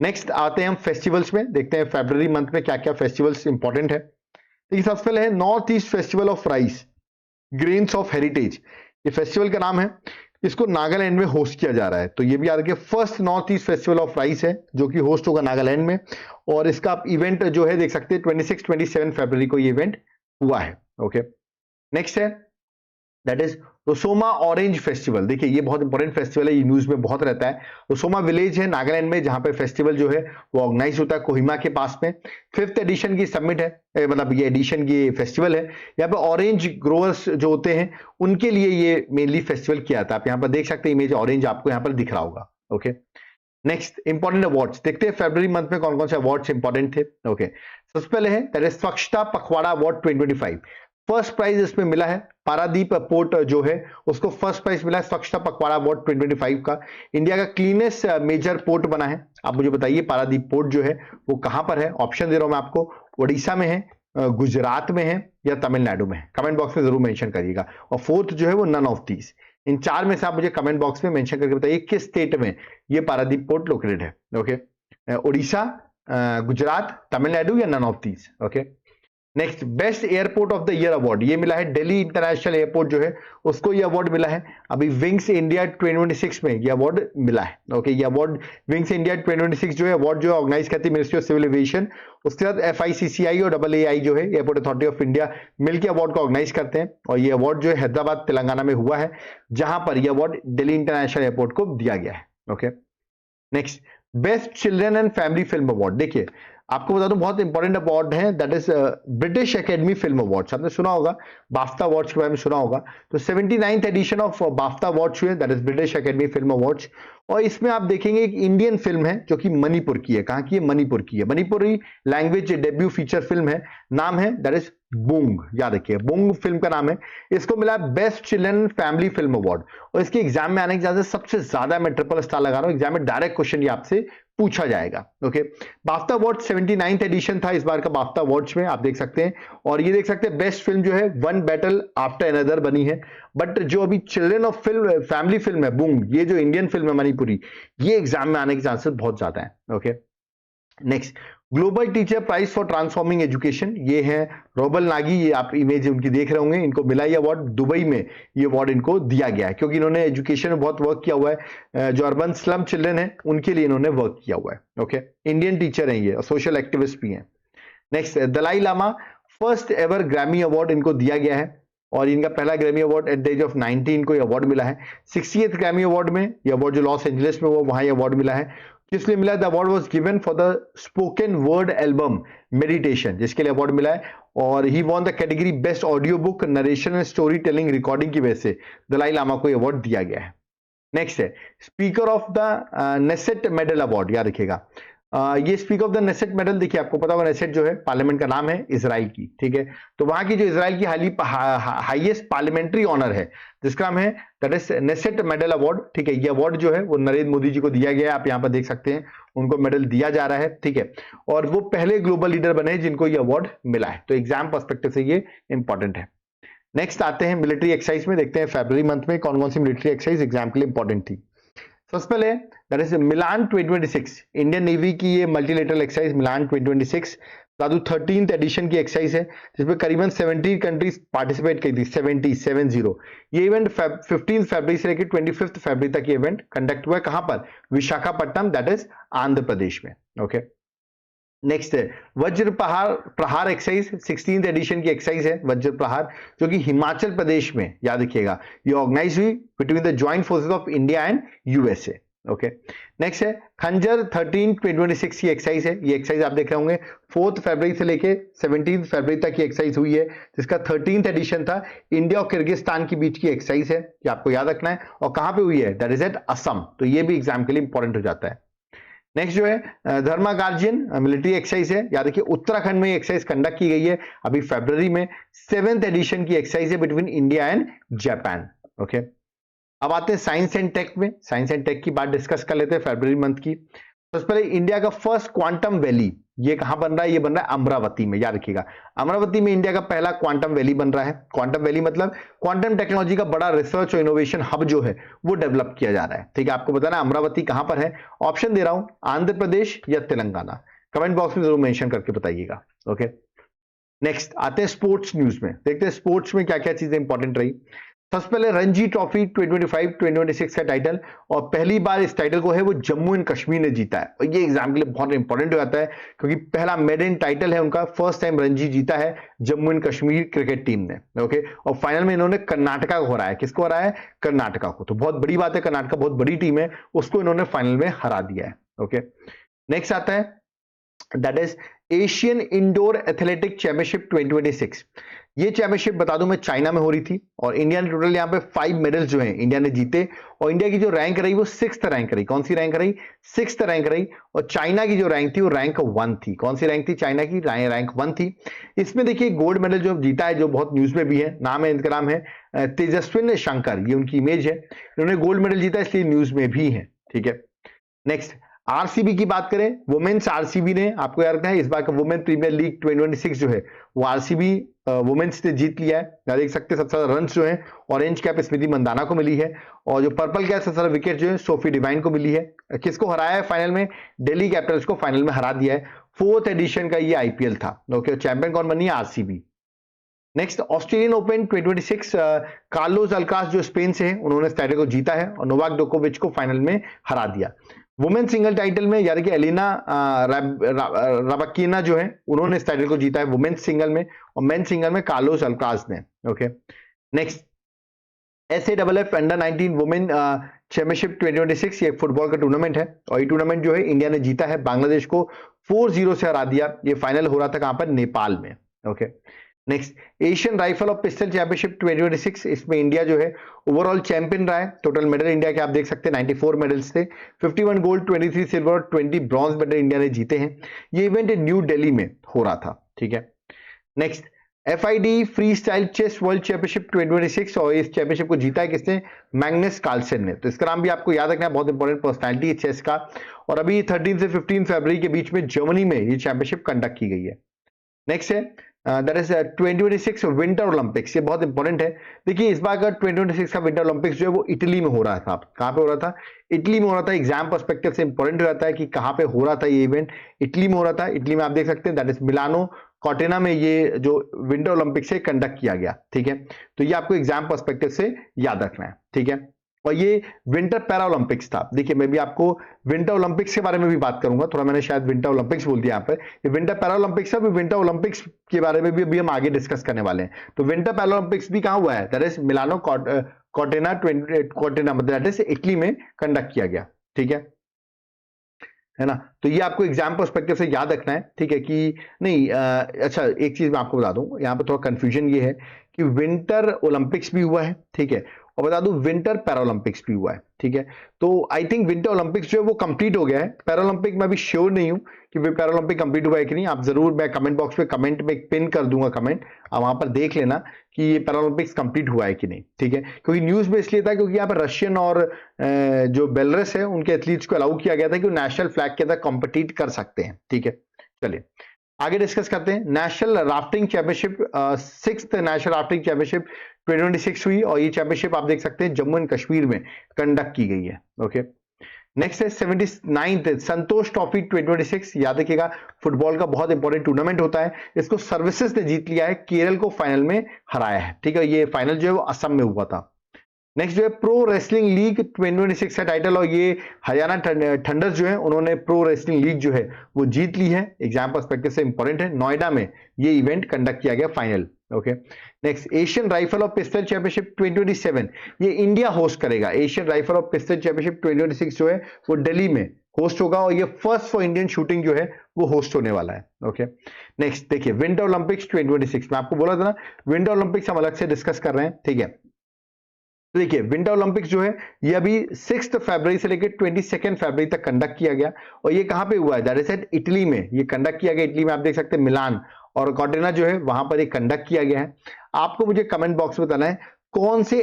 नेक्स्ट आते हैं हम फेस्टिवल्स में, देखते हैं फरवरी मंथ में क्या क्या फेस्टिवल्स इंपॉर्टेंट है। तो सबसे पहले है north east festival of rice grains of heritage. ये फेस्टिवल का नाम है, इसको नागालैंड में होस्ट किया जा रहा है। तो ये भी याद रखिए, first north east festival of rice है जो कि होस्ट होगा नागालैंड में, और इसका इवेंट जो है देख सकते हैं 26-27 फरवरी को ये इवेंट हुआ है। ओके, नेक्स्ट है दैट इज रोसोमा ऑरेंज फेस्टिवल। देखिए ये बहुत इंपॉर्टेंट फेस्टिवल है, ये न्यूज में बहुत रहता है। रोसोमा विलेज है नागालैंड में, जहां पे फेस्टिवल जो है वो ऑर्गेनाइज होता है कोहिमा के पास में। 5th एडिशन की समिट है, मतलब ये एडिशन की फेस्टिवल है। यहाँ पे ऑरेंज ग्रोअर्स जो होते हैं उनके लिए ये मेनली फेस्टिवल किया था। आप यहाँ पर देख सकते हैं इमेज, ऑरेंज आपको यहाँ पर दिख रहा होगा। ओके, नेक्स्ट इंपॉर्टेंट अवार्ड्स देखते हैं फरवरी मंथ में कौन कौन से अवार्ड्स इंपॉर्टेंट थे। ओके, सबसे पहले है दैट इज स्वच्छता पखवाड़ा अवार्ड 2025। फर्स्ट प्राइज इसमें मिला है पारादीप पोर्ट जो है उसको फर्स्ट प्राइज मिला है स्वच्छता पखवाड़ा अवार्ड 2025 का। इंडिया का क्लीनेस्ट मेजर पोर्ट बना है। आप मुझे बताइए पारादीप पोर्ट जो है वो कहां पर है। ऑप्शन दे रहा हूं मैं आपको, उड़ीसा में है, गुजरात में है, या तमिलनाडु में है। कमेंट बॉक्स में जरूर मेंशन करिएगा। और फोर्थ जो है वो नन ऑफ दीज। इन 4 में से आप मुझे कमेंट बॉक्स में मेंशन करके बताइए किस स्टेट में ये पारादीप पोर्ट लोकेटेड है। ओके, उड़ीसा, गुजरात, तमिलनाडु या none of these. Okay, next, best airport of the year award ये मिला है दिल्ली इंटरनेशनल एयरपोर्ट जो है उसको ये अवार्ड मिला है। अभी विंग्स इंडिया 2026 में ये अवार्ड मिला है। ओके, ये अवार्ड विंग्स इंडिया 2026 जो है अवार्ड जो है ऑर्गेनाइज करती है मिनिस्ट्री ऑफ सिविल एविएशन, उसके बाद FICCI और AAI जो है एयरपोर्ट अथॉरिटी ऑफ इंडिया मिलकर अवार्ड को ऑर्गेनाइज करते हैं। और ये अवार्ड जो है हैदराबाद तेलंगाना में हुआ है, जहां पर यह अवार्ड दिल्ली इंटरनेशनल एयरपोर्ट को दिया गया है। Okay, next, best children and family film award. देखिए आपको बता दूं बहुत इंपॉर्टेंट अवार्ड है, that is British academy film awards. आपने सुना होगा बाफ्टा अवार्ड्स के बारे में सुना होगा, तो 79th edition of BAFTA awards हुए, that is British academy film awards. और इसमें आप देखेंगे एक इंडियन फिल्म है जो कि मणिपुर की है। कहां की है? मणिपुर की है। Manipuri language debut feature film है, नाम है दैट इज बुंग, याद रखिए बुंग फिल्म का नाम है। इसको मिला best children family film award. और इसके एग्जाम में आने की ज्यादा सबसे ज्यादा मैं ट्रिपल स्टार लगा रहा हूं, एग्जाम में डायरेक्ट क्वेश्चन ये आपसे पूछा जाएगा। Okay, BAFTA award 79th addition था इस बार का बाफ्टा अवार्ड्स में, आप देख सकते हैं। और ये देख सकते हैं बेस्ट फिल्म जो है वन बैटल आफ्टर अनदर बनी है। बट जो अभी children of film family film है बुंग, ये जो इंडियन फिल्म है मणिपुरी, ये एग्जाम में आने के चांसेस बहुत ज्यादा है। Okay, next, global teacher prize for transforming education, ये है रोबल नागी, ये आप इमेज उनकी देख रहे होंगे। इनको मिला ये अवार्ड दुबई में, ये अवार्ड इनको दिया गया है क्योंकि इन्होंने एजुकेशन में बहुत वर्क किया हुआ है। जो अर्बन स्लम चिल्ड्रन है उनके लिए इन्होंने वर्क किया हुआ है। ओके, इंडियन टीचर हैं ये, सोशल एक्टिविस्ट भी हैं। Next, Dalai Lama, first ever Grammy award इनको दिया गया है और इनका पहला Grammy award at the age of 19 इनको ये अवार्ड मिला है। 60th ग्रैमी अवार्ड में ये अवार्ड जो लॉस एंजलिस में हुआ वहां ये अवार्ड मिला है। किस लिए मिला? The award was given for the spoken word album meditation, जिसके लिए अवार्ड मिला है। और he won the category best audio book narration and story telling recording की वजह से दलाई लामा को अवार्ड दिया गया है। नेक्स्ट है speaker of the Knesset medal award, याद रखिएगा। ये speaker of the Knesset medal, देखिए आपको पता होगा नेसेट जो है पार्लियामेंट का नाम है इजराइल की, ठीक है। तो वहां की जो इजराइल की हाईएस्ट पार्लियामेंट्री ऑनर है जिसका नाम है that is Knesset medal award, ठीक है। ये अवार्ड जो है वो नरेंद्र मोदी जी को दिया गया है, आप यहां पर देख सकते हैं उनको मेडल दिया जा रहा है, ठीक है। और वो पहले ग्लोबल लीडर बने जिनको ये अवार्ड मिला है, तो एग्जाम पर्सपेक्टिव से ये इंपॉर्टेंट है। नेक्स्ट आते हैं मिलिट्री एक्सरसाइज में, देखते हैं फरवरी मंथ में कौन कौन सी मिलिट्री एक्सरसाइज एग्जाम के लिए इंपॉर्टेंट थी। सबसे पहले that is Milan 2026, Indian navy की ये मल्टीलेटरल एक्सरसाइज मिलान 2026 दादू 13th एडिशन की एक्सरसाइज है जिसमें करीबन 70 कंट्रीज पार्टिसिपेट की थी, 70। ये इवेंट 15 फरवरी से लेकर 25 फरवरी तक ये इवेंट कंडक्ट हुआ है। कहां पर? विशाखापट्टनम, दैट इज आंध्र प्रदेश में। ओके, नेक्स्ट है वज्र प्रहार एक्सरसाइज, 16th एडिशन की एक्सरसाइज है वज्र प्रहार, जो कि हिमाचल प्रदेश में, याद रखिएगा, ये ऑर्गेनाइज हुई between the joint forces of India and USA. Okay, next है खंजर 13 2026 की एक्सरसाइज है। ये एक्सरसाइज आप देख रहे होंगे 4 फरवरी से लेके 17 फरवरी तक ये एक्सरसाइज हुई है, जिसका 13th एडिशन था। इंडिया और किर्गिस्तान के बीच की एक्सरसाइज है, ये आपको याद रखना है। और कहां पे हुई है? दैट इज एट असम, तो ये भी एग्जाम के लिए इंपॉर्टेंट हो जाता है। नेक्स्ट जो है धर्मा गार्जियन मिलिट्री एक्सरसाइज है, याद रखिए उत्तराखंड में एक्सरसाइज कंडक्ट की गई है अभी फरवरी में। 7th एडिशन की एक्सरसाइज है between India and Japan. Okay, अब आते हैं साइंस एंड टेक में, साइंस एंड टेक की बात डिस्कस कर लेते हैं फरवरी मंथ की। सबसे पहले इंडिया का फर्स्ट क्वांटम वैली, ये कहां बन रहा है? ये बन रहा है अमरावती में, याद रखिएगा अमरावती में इंडिया का पहला क्वांटम वैली बन रहा है। क्वांटम वैली मतलब क्वांटम टेक्नोलॉजी का बड़ा रिसर्च और इनोवेशन हब जो है वो डेवलप किया जा रहा है, ठीक है। आपको बताना अमरावती कहां पर है, ऑप्शन दे रहा हूं आंध्र प्रदेश या तेलंगाना, कमेंट बॉक्स में जरूर मेंशन करके बताइएगा। ओके, नेक्स्ट आते हैं स्पोर्ट्स न्यूज में, देखते हैं स्पोर्ट्स में क्या क्या चीजें इंपॉर्टेंट रही। सबसे पहले रणजी ट्रॉफी 2025-2026 का टाइटल, और पहली बार इस टाइटल को है वो जम्मू एंड कश्मीर ने जीता है। और ये एग्जाम के लिए बहुत इंपॉर्टेंट हो जाता है क्योंकि पहला मेड इन टाइटल है उनका, फर्स्ट टाइम रणजी जीता है Jammu and Kashmir cricket team ने। ओके, और फाइनल में इन्होंने कर्नाटका को हराया। किसको हराया है? कर्नाटका को। तो बहुत बड़ी बात है, कर्नाटका बहुत बड़ी टीम है, उसको इन्होंने फाइनल में हरा दिया है। ओके, नेक्स्ट आता है that is Asian indoor athletic championship 2026। ये चैंपियनशिप बता दूं मैं चाइना में हो रही थी और इंडिया ने टोटल यहां पे 5 मेडल्स जो हैं इंडिया ने जीते। और इंडिया की जो रैंक रही वो 6th रैंक रही। कौन सी रैंक रही? 6th रैंक रही। और चाइना की जो रैंक थी वो रैंक 1 थी। कौन सी रैंक थी? चाइना की रैंक 1 थी। इसमें देखिए गोल्ड मेडल जो जीता है, जो बहुत न्यूज में भी है, नाम है इनका, नाम है तेजस्विन शंकर, ये उनकी इमेज है। इन्होंने गोल्ड मेडल जीता इसलिए न्यूज में भी है, ठीक है। नेक्स्ट आरसीबी की बात करें, वुमेन्स आरसीबी ने, आपको याद रखना है इस बार का वुमेन प्रीमियर लीग 2026 जो है वो आरसीबी वुमेन्स ने जीत लिया है। यहाँ देख सकते हैं सबसे ज्यादा रन जो है ऑरेंज कैप स्मृति मंदाना को मिली है, और जो पर्पल कैप सबसे ज्यादा विकेट जो है सोफी डिवाइन को मिली है। किसको हराया है फाइनल में? दिल्ली कैपिटल्स को फाइनल में हरा दिया है। 4th एडिशन का ये आईपीएल था। ओके, चैंपियन कौन बनी है? RCB. Next, Australian open 2026, Carlos Alcaraz जो स्पेन से है उन्होंने इस टाइटल को जीता है और नोवाक जोकोविच को फाइनल में हरा दिया। वुमेन सिंगल टाइटल में यानी कि एलिना रबाकिना जो है उन्होंने इस टाइटल को जीता है वुमेन सिंगल में, और मेन सिंगल में कार्लोस अल्काराज ने। Okay, next, SAFF under 19 women championship 2026, ये फुटबॉल का टूर्नामेंट है और ये टूर्नामेंट जो है इंडिया ने जीता है, बांग्लादेश को 4-0 से हरा दिया। ये फाइनल हो रहा था कहां पर? नेपाल में। ओके, नेक्स्ट, एशियन राइफल और पिस्टल चैंपियनशिप 2026, इसमें इंडिया जो है ओवरऑल चैंपियन रहा है। टोटल मेडल इंडिया के आप देख सकते हैं 94 मेडल्स थे, 51 गोल्ड, 23 सिल्वर और 20 ब्रॉन्ज मेडल इंडिया ने जीते हैं। ये इवेंट न्यू दिल्ली में हो रहा था। ठीक है, next, FID free style chess world championship 2026, और इस चैंपियनशिप को जीता है किसने? मैग्नस कार्लसन ने। तो इसका नाम भी आपको याद रखना है, बहुत इंपॉर्टेंट पर्सनैलिटी है चेस का। और अभी 13 से 15 फरवरी के बीच में जर्मनी में ये चैंपियनशिप कंडक्ट की गई है। नेक्स्ट है दैट इज 2026 विंटर ओलंपिक्स, ये बहुत इंपॉर्टेंट है। देखिए इस बार का 2026 का विंटर ओलंपिक्स जो है वो इटली में हो रहा था। कहां पे हो रहा था? इटली में हो रहा था। एग्जाम पर्सपेक्टिव से इंपॉर्टेंट हो जाता है कि कहां पे हो रहा था ये इवेंट। इटली में हो रहा था। इटली में आप देख सकते हैं दैट इज मिलानो कॉर्टिना में ये जो विंटर ओलंपिक्स है कंडक्ट किया गया। ठीक है, तो ये आपको एग्जाम पर्सपेक्टिव से याद रखना है। ठीक है, और ये विंटर पैरा ओलंपिक्स था। देखिए मैं भी आपको विंटर ओलंपिक्स के बारे में भी बात करूंगा, थोड़ा मैंने शायद विंटर ओलंपिक्स बोल दिया यहाँ पर। ये विंटर पैरा ओलंपिक्स है, विंटर ओलंपिक्स के बारे में भी अभी हम आगे डिस्कस करने वाले हैं। तो विंटर पैरा ओलंपिक्स भी कहां हुआ है? दैट इज मिलानो कॉर्टिना मतलब दैट इज इटली में कंडक्ट किया गया। ठीक है ना? तो ये आपको एग्जाम पर्सपेक्टिव से याद रखना है। ठीक है कि नहीं? अच्छा, एक चीज मैं आपको बता दूं, यहाँ पे थोड़ा कंफ्यूजन ये है कि विंटर ओलंपिक्स भी हुआ है। ठीक है, और बता दूं विंटर पैरालंपिक्स भी हुआ है। ठीक है, तो आई थिंक विंटर ओलंपिक्स जो है वो कंप्लीट हो गया है। पैरालंपिक मैं भी श्योर नहीं हूं कि पैरालंपिक कंप्लीट हुआ है कि नहीं। आप जरूर, मैं कमेंट बॉक्स में कमेंट में पिन कर दूंगा कमेंट, आप वहां पर देख लेना कि ये पैरालंपिक्स कंप्लीट हुआ है कि नहीं। ठीक है, क्योंकि न्यूज में इसलिए था क्योंकि यहाँ पर रशियन और जो बेलारूस है उनके एथलीट्स को अलाउ किया गया था कि वो नेशनल फ्लैग के अंदर कॉम्पिटिट कर सकते हैं। ठीक है, चलिए आगे डिस्कस करते हैं। National rafting championship 6th national rafting championship 2026 हुई, और ये चैंपियनशिप आप देख सकते हैं जम्मू एंड कश्मीर में कंडक्ट की गई है। ओके, नेक्स्ट है 79th संतोष ट्रॉफी 2026, याद रखिएगा फुटबॉल का बहुत इंपॉर्टेंट टूर्नामेंट होता है। इसको सर्विसेज ने जीत लिया है, केरल को फाइनल में हराया है। ठीक है, ये फाइनल जो है वो असम में हुआ था। नेक्स्ट जो है प्रो रेसलिंग लीग 2026 का टाइटल, और ये हरियाणा थंडर्स जो है उन्होंने प्रो रेसलिंग लीग जो है वो जीत ली है। एग्जाम पर्सपेक्टिव से इंपॉर्टेंट है। नोएडा में ये इवेंट कंडक्ट किया गया final. Okay, next Asian rifle और पिस्टल चैंपियनशिप 2027, ये इंडिया होस्ट करेगा। एशियन राइफल और पिस्टल चैंपियनशिप 2026 जो है वो दिल्ली में होस्ट होगा, और ये फर्स्ट फॉर इंडियन शूटिंग जो है वो होस्ट होने वाला है। ओके, नेक्स्ट देखिए विंटर ओलंपिक्स 2026, मैं आपको बोला था ना विंटर ओलंपिक्स हम अलग से डिस्कस कर रहे हैं। ठीक है, तो देखिए विंटर ओलंपिक्स जो है ये अभी 6 फरवरी से लेकर 22 फरवरी तक कंडक्ट किया गया, और ये कहां पे हुआ है? दैट इज एट इटली में ये कंडक्ट किया गया। इटली में आप देख सकते हैं मिलान और कॉर्टिना जो है वहां पर ये कंडक्ट किया गया है। आपको मुझे कमेंट बॉक्स में बताना है कौन से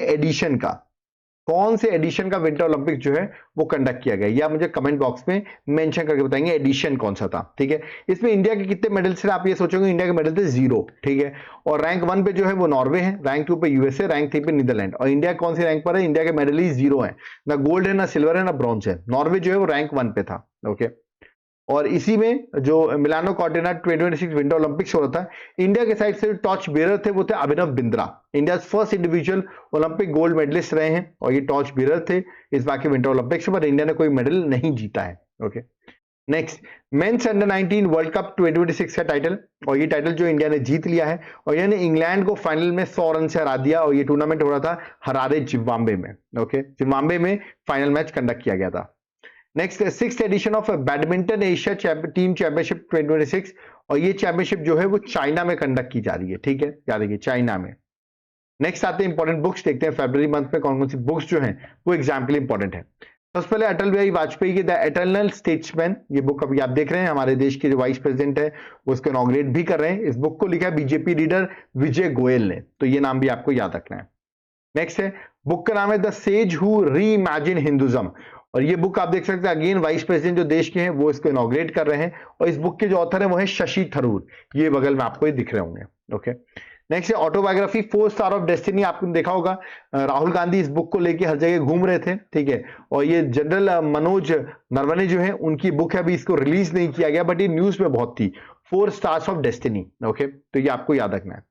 एडिशन का विंटर ओलंपिक जो है वो कंडक्ट किया गया, या मुझे कमेंट बॉक्स में मेंशन करके बताएंगे एडिशन कौन सा था। ठीक है, इसमें इंडिया के कितने मेडल्स थे? आप ये सोचोगे इंडिया के मेडल थे 0। ठीक है, और रैंक 1 पे जो है वो नॉर्वे है, रैंक 2 पे यूएसए, रैंक 3 पे नीदरलैंड, और इंडिया कौन सी रैंक पर है? इंडिया के मेडल ही 0 है, ना गोल्ड है, ना सिल्वर है, ना ब्रॉन्ज है। नॉर्वे जो है वो रैंक 1 पे था। ओके, और इसी में जो मिलानो कॉर्टिना 2026 विंटर ओलंपिक्स हो रहा था, इंडिया के साइड से टॉर्च बेरर थे वो थे Abhinav Bindra, India first individual Olympic gold medallist रहे हैं, और ये टॉर्च बेरर थे इस बार के विंटर ओलंपिक्स में, पर इंडिया ने कोई मेडल नहीं जीता है। Okay, next men's under 19 world cup 2026 का टाइटल, और ये टाइटल जो इंडिया ने जीत लिया है, और इंडिया ने इंग्लैंड को फाइनल में 100 रन से हरा दिया, और ये टूर्नामेंट हो रहा था हरारे जिम्बाब्वे में। ओके, जिम्बाब्वे में फाइनल मैच कंडक्ट किया गया था। Next 6th edition of badminton Asia team championship 2026, और ये चैंपियनशिप जो है वो चाइना में कंडक्ट की जा रही है। ठीक है, याद रखिए चाइना में। नेक्स्ट आते हैं इंपॉर्टेंट बुक्स, देखते हैं फरवरी मंथ में कौन कौन सी बुक्स जो हैं वो एग्जाम के लिए इंपॉर्टेंट है। सबसे पहले अटल बिहारी वाजपेयी की द एटर्नल स्टेट्समैन, ये बुक अभी आप देख रहे हैं, हमारे देश के जो वाइस प्रेसिडेंट है वो इसको इनॉग्रेट भी कर रहे हैं। इस बुक को लिखा है बीजेपी लीडर विजय गोयल ने, तो ये नाम भी आपको याद रखना है। नेक्स्ट है बुक का नाम है द सेज हु री इमेजिन हिंदुइज्म, और ये बुक आप देख सकते हैं, अगेन वाइस प्रेसिडेंट जो देश के हैं वो इसको इनॉग्रेट कर रहे हैं, और इस बुक के जो ऑथर है वो है शशि थरूर, ये बगल में आपको ये दिख रहे होंगे। ओके, नेक्स्ट है ऑटोबायोग्राफी 4 स्टार ऑफ डेस्टिनी। आपने देखा होगा राहुल गांधी इस बुक को लेके हर जगह घूम रहे थे, ठीक है, और ये जनरल मनोज नरवणे जो है उनकी बुक है, अभी इसको रिलीज नहीं किया गया, बट ये न्यूज में बहुत थी, 4 स्टार्स ऑफ डेस्टिनी। ओके, तो ये आपको याद रखना है।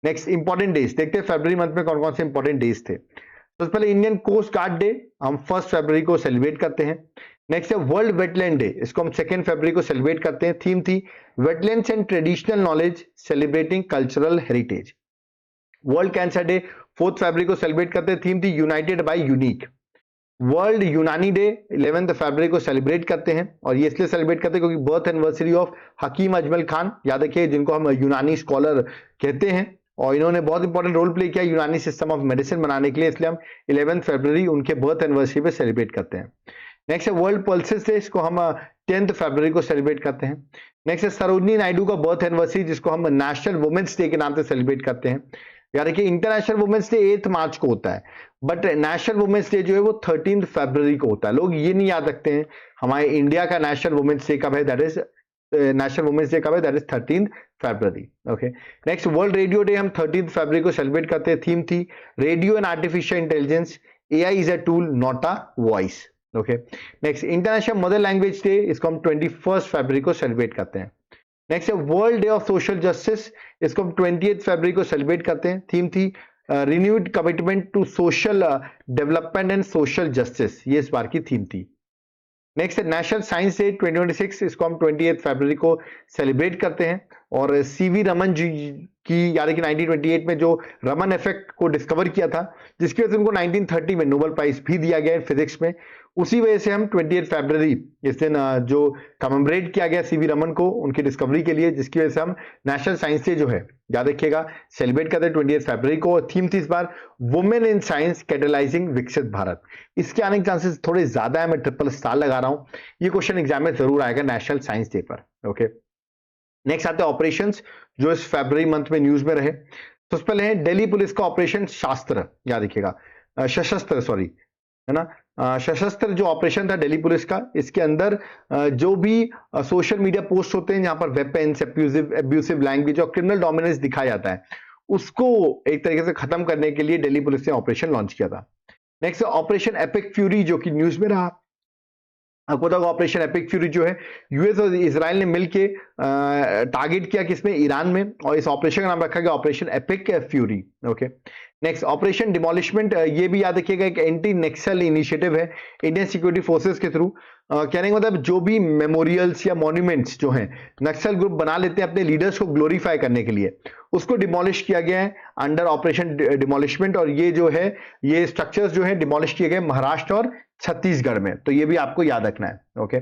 नेक्स्ट इंपॉर्टेंट डेज देखते हैं फरवरी मंथ में कौन कौन से इंपॉर्टेंट डेज थे। सबसे पहले इंडियन कोस्ट गार्ड डे, हम 1 फरवरी को सेलिब्रेट करते हैं। नेक्स्ट है वर्ल्ड वेटलैंड डे, इसको हम 2 फरवरी को सेलिब्रेट करते हैं। थीम थी wetlands and traditional knowledge celebrating cultural heritage. World cancer day 4 फरवरी को सेलिब्रेट करते हैं। थीम थी यूनाइटेड बाय यूनिक। वर्ल्ड यूनानी डे 11 फरवरी को सेलिब्रेट करते हैं, और ये इसलिए सेलिब्रेट करते हैं क्योंकि birth anniversary of Hakim Ajmal Khan, याद रखिए, जिनको हम यूनानी स्कॉलर कहते हैं, और इन्होंने बहुत इंपॉर्टेंट रोल प्ले किया यूनानी सिस्टम ऑफ मेडिसिन बनाने के लिए, इसलिए हम 11 फरवरी उनके बर्थ एनिवर्सरी पे सेलिब्रेट करते हैं। नेक्स्ट है वर्ल्ड पल्सेस डे, इसको हम 10 फरवरी को सेलिब्रेट करते हैं। नेक्स्ट है सरोजनी नायडू का बर्थ एनिवर्सरी, जिसको हम नेशनल वुमेन्स डे के नाम से सेलिब्रेट करते हैं। याद रखिए इंटरनेशनल वुमेन्स डे 8 मार्च को होता है, बट नेशनल वुमेन्स डे जो है वो 13 फरवरी को होता है। लोग ये नहीं याद रखते हैं हमारे इंडिया का नेशनल वुमेन्स डे कब है, that is national women's day कब है, दैट इज 13 फरवरी। Okay, next world radio day हम 13 फरवरी को सेलिब्रेट करते हैं। थीम थी radio and artificial intelligence, AI is a tool not a voice. Okay, next international mother language day, इसको हम 21 फरवरी को सेलिब्रेट करते हैं। नेक्स्ट है world day of social justice, इसको हम 28 फरवरी को सेलिब्रेट करते हैं। थीम थी renewed commitment to social development and social justice, ये इस बार की थीम थी। नेक्स्ट है नेशनल साइंस डे 2026, इसको हम 28 फरवरी को सेलिब्रेट करते हैं, और सीवी रमन जी की, यानी कि 1928 में जो रमन इफेक्ट को डिस्कवर किया था, जिसकी वजह से उनको 1930 में नोबेल प्राइज भी दिया गया फिजिक्स में, उसी वजह से हम 28 फरवरी इस दिन जो कमेमोरेट किया गया सीवी रमन को उनकी डिस्कवरी के लिए, जिसकी वजह से हम नेशनल साइंस डे जो है, याद रखिएगा, सेलिब्रेट करते हैं 28 फरवरी को। थीम थी इस बार वुमेन इन साइंस कैटलाइजिंग विकसित भारत। इसके आने के चांसेस थोड़े ज्यादा है, मैं ट्रिपल स्टार लगा रहा हूं, ये क्वेश्चन एग्जाम में जरूर आएगा नेशनल साइंस डे पर। ओके, नेक्स्ट आते हैं ऑपरेशंस जो इस फरवरी मंथ में न्यूज में रहे। तो पहले है दिल्ली पुलिस का ऑपरेशन शास्त्र, याद रखिएगा, सशस्त्र, सॉरी, है ना, सशस्त्र जो ऑपरेशन था दिल्ली पुलिस का, इसके अंदर जो भी सोशल मीडिया पोस्ट होते हैं जहां पर वेपन्स, एब्यूसिव लैंग्वेज और क्रिमिनल डोमिनेंस दिखाया जाता है, उसको एक तरीके से खत्म करने के लिए दिल्ली पुलिस ने ऑपरेशन लॉन्च किया था। नेक्स्ट ऑपरेशन एपिक फ्यूरी जो कि न्यूज में रहा। आपको पता होगा ऑपरेशन एपिक फ्यूरी जो है यूएस और इजराइल ने मिलके टारगेट किया किसमें, ईरान में, और इस ऑपरेशन का नाम रखा गया operation epic fury. Okay, next operation demolishment, ये भी याद रखिएगा एक एंटी नेक्सल इनिशिएटिव है इंडियन सिक्योरिटी फोर्सेस के थ्रू। कहने का मतलब जो भी मेमोरियल्स या मॉन्यूमेंट्स जो हैं नक्सल ग्रुप बना लेते हैं अपने लीडर्स को ग्लोरीफाई करने के लिए, उसको डिमोलिश किया गया है अंडर ऑपरेशन डिमोलिशमेंट, और ये जो है ये स्ट्रक्चर्स जो है डिमोलिश किए गए महाराष्ट्र और छत्तीसगढ़ में, तो ये भी आपको याद रखना है। ओके,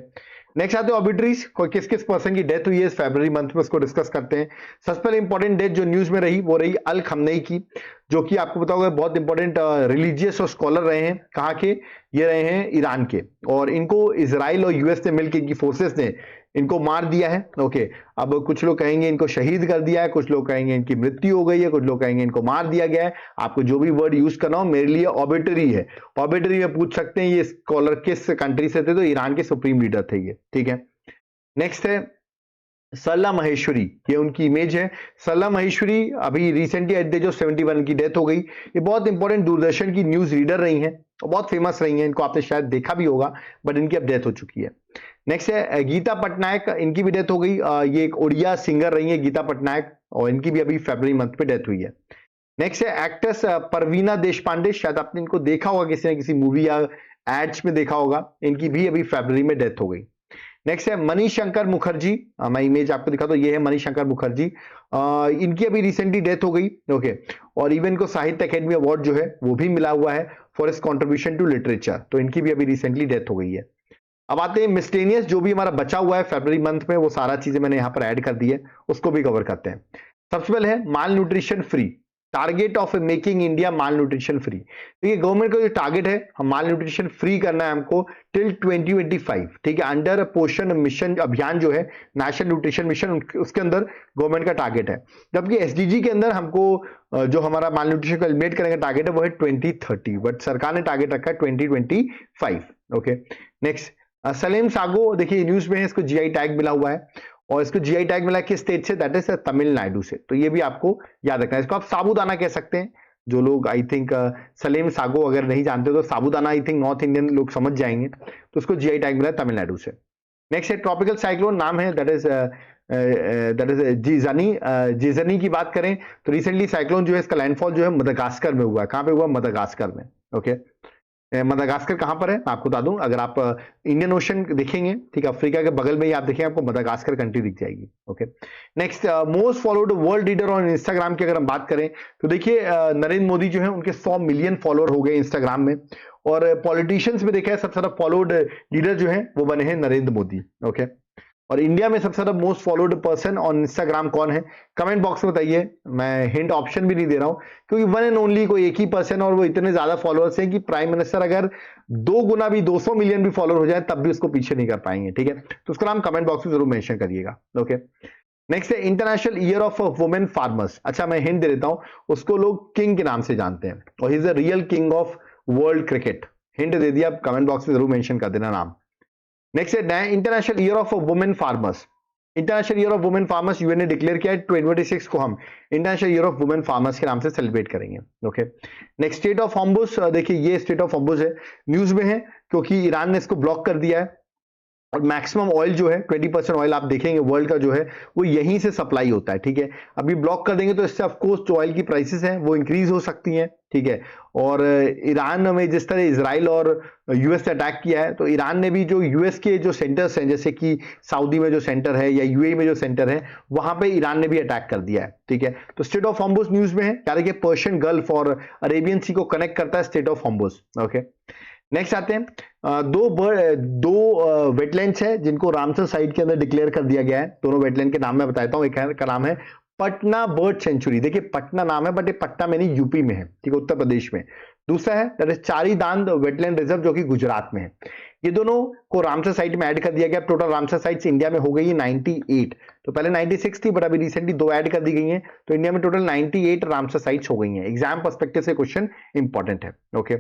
नेक्स्ट आते हैं ऑबिटरीज, किस किस पर्सन की डेथ हुई है इस फरवरी मंथ में, उसको डिस्कस करते हैं। सबसे पहले इंपॉर्टेंट डेथ जो न्यूज में रही वो रही अल खमनेई की, जो कि आपको पता होगा बहुत इंपॉर्टेंट रिलीजियस और स्कॉलर रहे हैं। कहाँ के? ये रहे हैं ईरान के, और इनको इजराइल और यूएस ने मिलकर, इनकी फोर्सेस ने इनको मार दिया है। ओके, अब कुछ लोग कहेंगे इनको शहीद कर दिया है, कुछ लोग कहेंगे इनकी मृत्यु हो गई है, कुछ लोग कहेंगे इनको मार दिया गया है। आपको जो भी वर्ड यूज करना हो, मेरे लिए ऑबिटरी है। ऑबिटरी में पूछ सकते हैं ये स्कॉलर किस कंट्री से थे, तो ईरान के सुप्रीम लीडर थे ये, ठीक है। नेक्स्ट है सरला माहेश्वरी, ये उनकी इमेज है। सरला माहेश्वरी अभी recently at the age of 71 की डेथ हो गई। ये बहुत इंपॉर्टेंट दूरदर्शन की न्यूज रीडर रही हैं और बहुत फेमस रही हैं, इनको आपने शायद देखा भी होगा, बट इनकी अब डेथ हो चुकी है। नेक्स्ट है गीता पटनायक, इनकी भी डेथ हो गई। ये एक उड़िया सिंगर रही है गीता पटनायक, और इनकी भी अभी फरवरी मंथ में डेथ हुई है। नेक्स्ट है एक्ट्रेस परवीना देशपांडे, शायद आपने इनको देखा होगा किसी न किसी मूवी या एड्स में देखा होगा, इनकी भी अभी फरवरी में डेथ हो गई। नेक्स्ट है मणिशंकर मुखर्जी, मैं इमेज आपको दिखा तो ये है मणिशंकर मुखर्जी, इनकी अभी रिसेंटली डेथ हो गई। ओके, और इवन को साहित्य अकेडमी अवार्ड जो है वो भी मिला हुआ है फॉर इस कंट्रीब्यूशन टू लिटरेचर, तो इनकी भी अभी रिसेंटली डेथ हो गई है। अब आते हैं मिसलेनियस, जो भी हमारा बचा हुआ है फरवरी मंथ में, वो सारा चीजें मैंने यहाँ पर ऐड कर दी है, उसको भी कवर करते हैं। सबसे पहले है malnutrition free, target of making India malnutrition free. देखिए गवर्नमेंट का जो टारगेट है, हम माल न्यूट्रिशन फ्री करना है हमको टिल 2025, ठीक है, अंडर पोषण मिशन अभियान जो है, नेशनल न्यूट्रिशन मिशन, उसके अंदर गवर्नमेंट का टारगेट है। जबकि एसडीजी के अंदर हमको जो हमारा माल न्यूट्रिशन को एलिमिनेट करने का टारगेट है वो है 2030, बट सरकार ने टारगेट रखा है 2025। ओके, नेक्स्ट सलेम सागो, देखिए न्यूज में है, इसको जीआई टैग मिला हुआ है और इसको जीआई टैग मिला किस स्टेट से, दैट इज तमिलनाडु से। तो ये भी आपको याद रखना है। इसको आप साबूदाना कह सकते हैं। जो लोग आई थिंक सलेम सागो अगर नहीं जानते तो साबूदाना आई थिंक नॉर्थ इंडियन लोग समझ जाएंगे। तो उसको जीआई टैग मिला है तमिलनाडु से। नेक्स्ट है ट्रॉपिकल साइक्लोन, नाम है दैट इज जीजनी की बात करें तो रिसेंटली साइक्लोन जो है इसका लैंडफॉल जो है मदागास्कर में हुआ है। कहां पे हुआ? मदागास्कर में। ओके, मदागास्कर कहां पर है मैं आपको बता दूं, अगर आप इंडियन ओशन देखेंगे, ठीक है, अफ्रीका के बगल में ही आप देखेंगे, आपको मदागास्कर कंट्री दिख जाएगी। Okay, next most followed world leader on Instagram की अगर हम बात करें तो देखिए नरेंद्र मोदी जो है उनके 100 मिलियन फॉलोअर हो गए इंस्टाग्राम में। और पॉलिटिशियंस में देखा है सबसे ज्यादा फॉलोड लीडर जो है वो बने हैं नरेंद्र मोदी। ओके, और इंडिया में सबसे ज्यादा most followed person on Instagram कौन है? कमेंट बॉक्स में बताइए। मैं हिंट ऑप्शन भी नहीं दे रहा हूं क्योंकि वन एंड ओनली कोई एक ही पर्सन और वो इतने ज्यादा फॉलोअर्स हैं कि प्राइम मिनिस्टर अगर 2 गुना भी 200 मिलियन भी फॉलोअर हो जाए तब भी उसको पीछे नहीं कर पाएंगे। ठीक है, तो उसका नाम कमेंट बॉक्स में जरूर मेंशन करिएगा। ओके, नेक्स्ट है international year of women farmers. अच्छा, मैं हिंट दे देता हूं, उसको लोग किंग के नाम से जानते हैं और he is the real king of world cricket. Hint दे दिया, कमेंट बॉक्स में जरूर मेंशन कर देना नाम। नेक्स्ट है international year of women farmers. International year of women farmers UN ने डिक्लेयर किया है 2026 को हम international year of women farmers के नाम से सेलिब्रेट करेंगे। Okay, next state of Hormuz, देखिए ये स्टेट ऑफ हॉर्मुज है, न्यूज में है क्योंकि ईरान ने इसको ब्लॉक कर दिया है और मैक्सिमम ऑयल जो है 20% ऑयल आप देखेंगे वर्ल्ड का जो है वो यहीं से सप्लाई होता है। ठीक है, अभी ब्लॉक कर देंगे तो इससे ऑफकोर्स जो ऑयल की प्राइसेस हैं वो इंक्रीज हो सकती हैं। ठीक है, और ईरान में जिस तरह इजराइल और यूएस ने अटैक किया है तो ईरान ने भी जो यूएस के जो सेंटर्स हैं जैसे कि सऊदी में जो सेंटर है या यूएई में जो सेंटर है वहां पे ईरान ने भी अटैक कर दिया है। ठीक है, तो स्टेट ऑफ हॉर्मुज न्यूज में है, यानी कि पर्शियन गल्फ और अरेबियन सी को कनेक्ट करता है state of Hormuz. Okay, next आते हैं दो वेटलैंड्स है जिनको रामसर साइट के अंदर डिक्लेयर कर दिया गया है। दोनों वेटलैंड के नाम मैं बताता हूं, एक का नाम है पटना बर्ड सेंचुरी। देखिए पटना नाम है बट ये पटना में नहीं, यूपी में है, ठीक है, उत्तर प्रदेश में। दूसरा है दैट इज चारी दांद वेटलैंड रिजर्व जो कि गुजरात में है। ये दोनों को रामसर साइट में ऐड कर दिया गया। टोटल रामसर साइट्स इंडिया में हो गई है 98। तो पहले 96 थी बट अभी रिसेंटली 2 ऐड कर दी गई हैं, तो इंडिया में टोटल 98 रामसर साइट्स हो गई हैं। एग्जाम पर्सपेक्टिव से क्वेश्चन इंपॉर्टेंट है। ओके,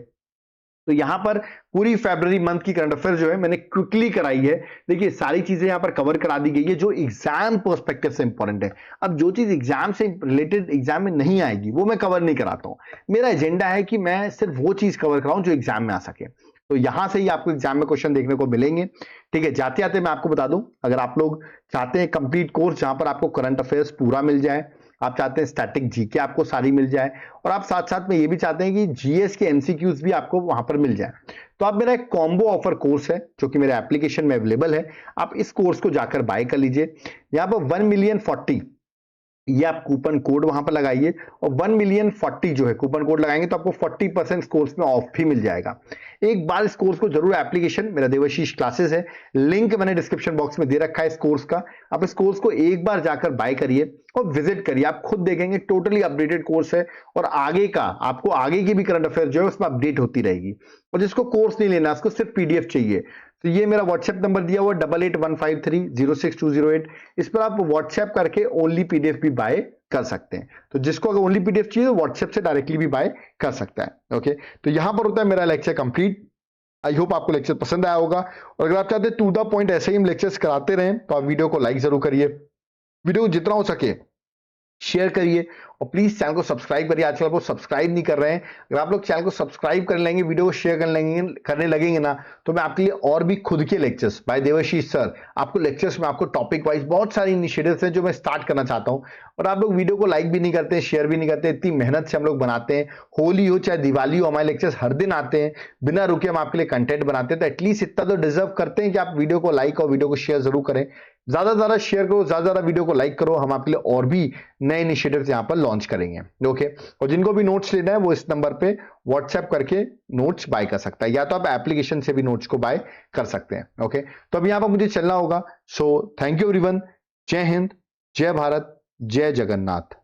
तो यहां पर पूरी फरवरी मंथ की करंट अफेयर जो है मैंने क्विकली कराई है। देखिए सारी चीजें यहां पर कवर करा दी गई है जो एग्जाम पर्सपेक्टिव से इंपॉर्टेंट है। अब जो चीज एग्जाम से रिलेटेड एग्जाम में नहीं आएगी वो मैं कवर नहीं कराता हूं। मेरा एजेंडा है कि मैं सिर्फ वो चीज कवर कराऊं जो एग्जाम में आ सके। तो यहां से ही आपको एग्जाम में क्वेश्चन देखने को मिलेंगे। ठीक है, जाते जाते मैं आपको बता दूं, अगर आप लोग चाहते हैं कंप्लीट कोर्स जहां पर आपको करंट अफेयर्स पूरा मिल जाए, आप चाहते हैं स्टैटिक जीके आपको सारी मिल जाए और आप साथ साथ में ये भी चाहते हैं कि जीएस के एमसीक्यूज भी आपको वहां पर मिल जाए, तो आप मेरा एक कॉम्बो ऑफर कोर्स है जो कि मेरे एप्लीकेशन में अवेलेबल है। आप इस कोर्स को जाकर बाय कर लीजिए। यहां पर 1,000,040 ये आप कूपन कोड वहां पर लगाइए और 1,000,040 जो है कूपन कोड लगाएंगे तो आपको 40% कोर्स में ऑफ भी मिल जाएगा। एक बार इस कोर्स को जरूर, एप्लीकेशन मेरा देवाशीष क्लासेस है, लिंक मैंने डिस्क्रिप्शन बॉक्स में दे रखा है इस कोर्स का। आप इस कोर्स को एक बार जाकर बाय करिए और विजिट करिए, आप खुद देखेंगे टोटली अपडेटेड कोर्स है और आगे का आपको आगे की भी करंट अफेयर जो है उसमें अपडेट होती रहेगी। और जिसको कोर्स नहीं लेना उसको सिर्फ पीडीएफ चाहिए तो ये मेरा व्हाट्सएप नंबर दिया हुआ 8815306208, इस पर आप व्हाट्सएप करके ओनली पीडीएफ भी बाय कर सकते हैं। तो जिसको अगर ओनली पीडीएफ चाहिए तो व्हाट्सएप से डायरेक्टली भी बाय कर सकता है। ओके, तो यहां पर होता है मेरा लेक्चर कंप्लीट। आई होप आपको लेक्चर पसंद आया होगा और अगर आप चाहते हैं टू द पॉइंट ऐसे ही हम लेक्चर्स कराते रहें तो आप वीडियो को लाइक जरूर करिए, वीडियो को जितना हो सके शेयर करिए और प्लीज चैनल को सब्सक्राइब करिए। आजकल आप लोग सब्सक्राइब नहीं कर रहे हैं, अगर आप लोग चैनल को सब्सक्राइब कर लेंगे, वीडियो को शेयर करने लगेंगे ना, तो मैं आपके लिए और भी खुद के लेक्चर्स बाय देवाशीष सर, आपको लेक्चर्स में आपको टॉपिक वाइज बहुत सारी इनिशिएटिव्स हैं जो मैं स्टार्ट करना चाहता हूं। और आप लोग वीडियो को लाइक भी नहीं करते, शेयर भी नहीं करते, इतनी मेहनत से हम लोग बनाते हैं, होली हो चाहे दिवाली हो, हमारे लेक्चर्स हर दिन आते हैं, बिना रुके हम आपके लिए कंटेंट बनाते हैं, तो एटलीस्ट इतना तो डिजर्व करते हैं कि आप वीडियो को लाइक और वीडियो को शेयर जरूर करें। ज्यादा से ज्यादा शेयर करो, ज्यादा से ज्यादा वीडियो को लाइक करो, हम आपके लिए और भी नए इनिशिएटिव्स यहां पर लॉन्च करेंगे। ओके, और जिनको भी नोट्स लेना है वो इस नंबर पे व्हाट्सएप करके नोट्स बाय कर सकता है, या तो आप एप्लीकेशन से भी नोट्स को बाय कर सकते हैं। ओके, तो अब यहां पर मुझे चलना होगा। सो थैंक यू एवरीवन, जय हिंद, जय भारत, जय जगन्नाथ।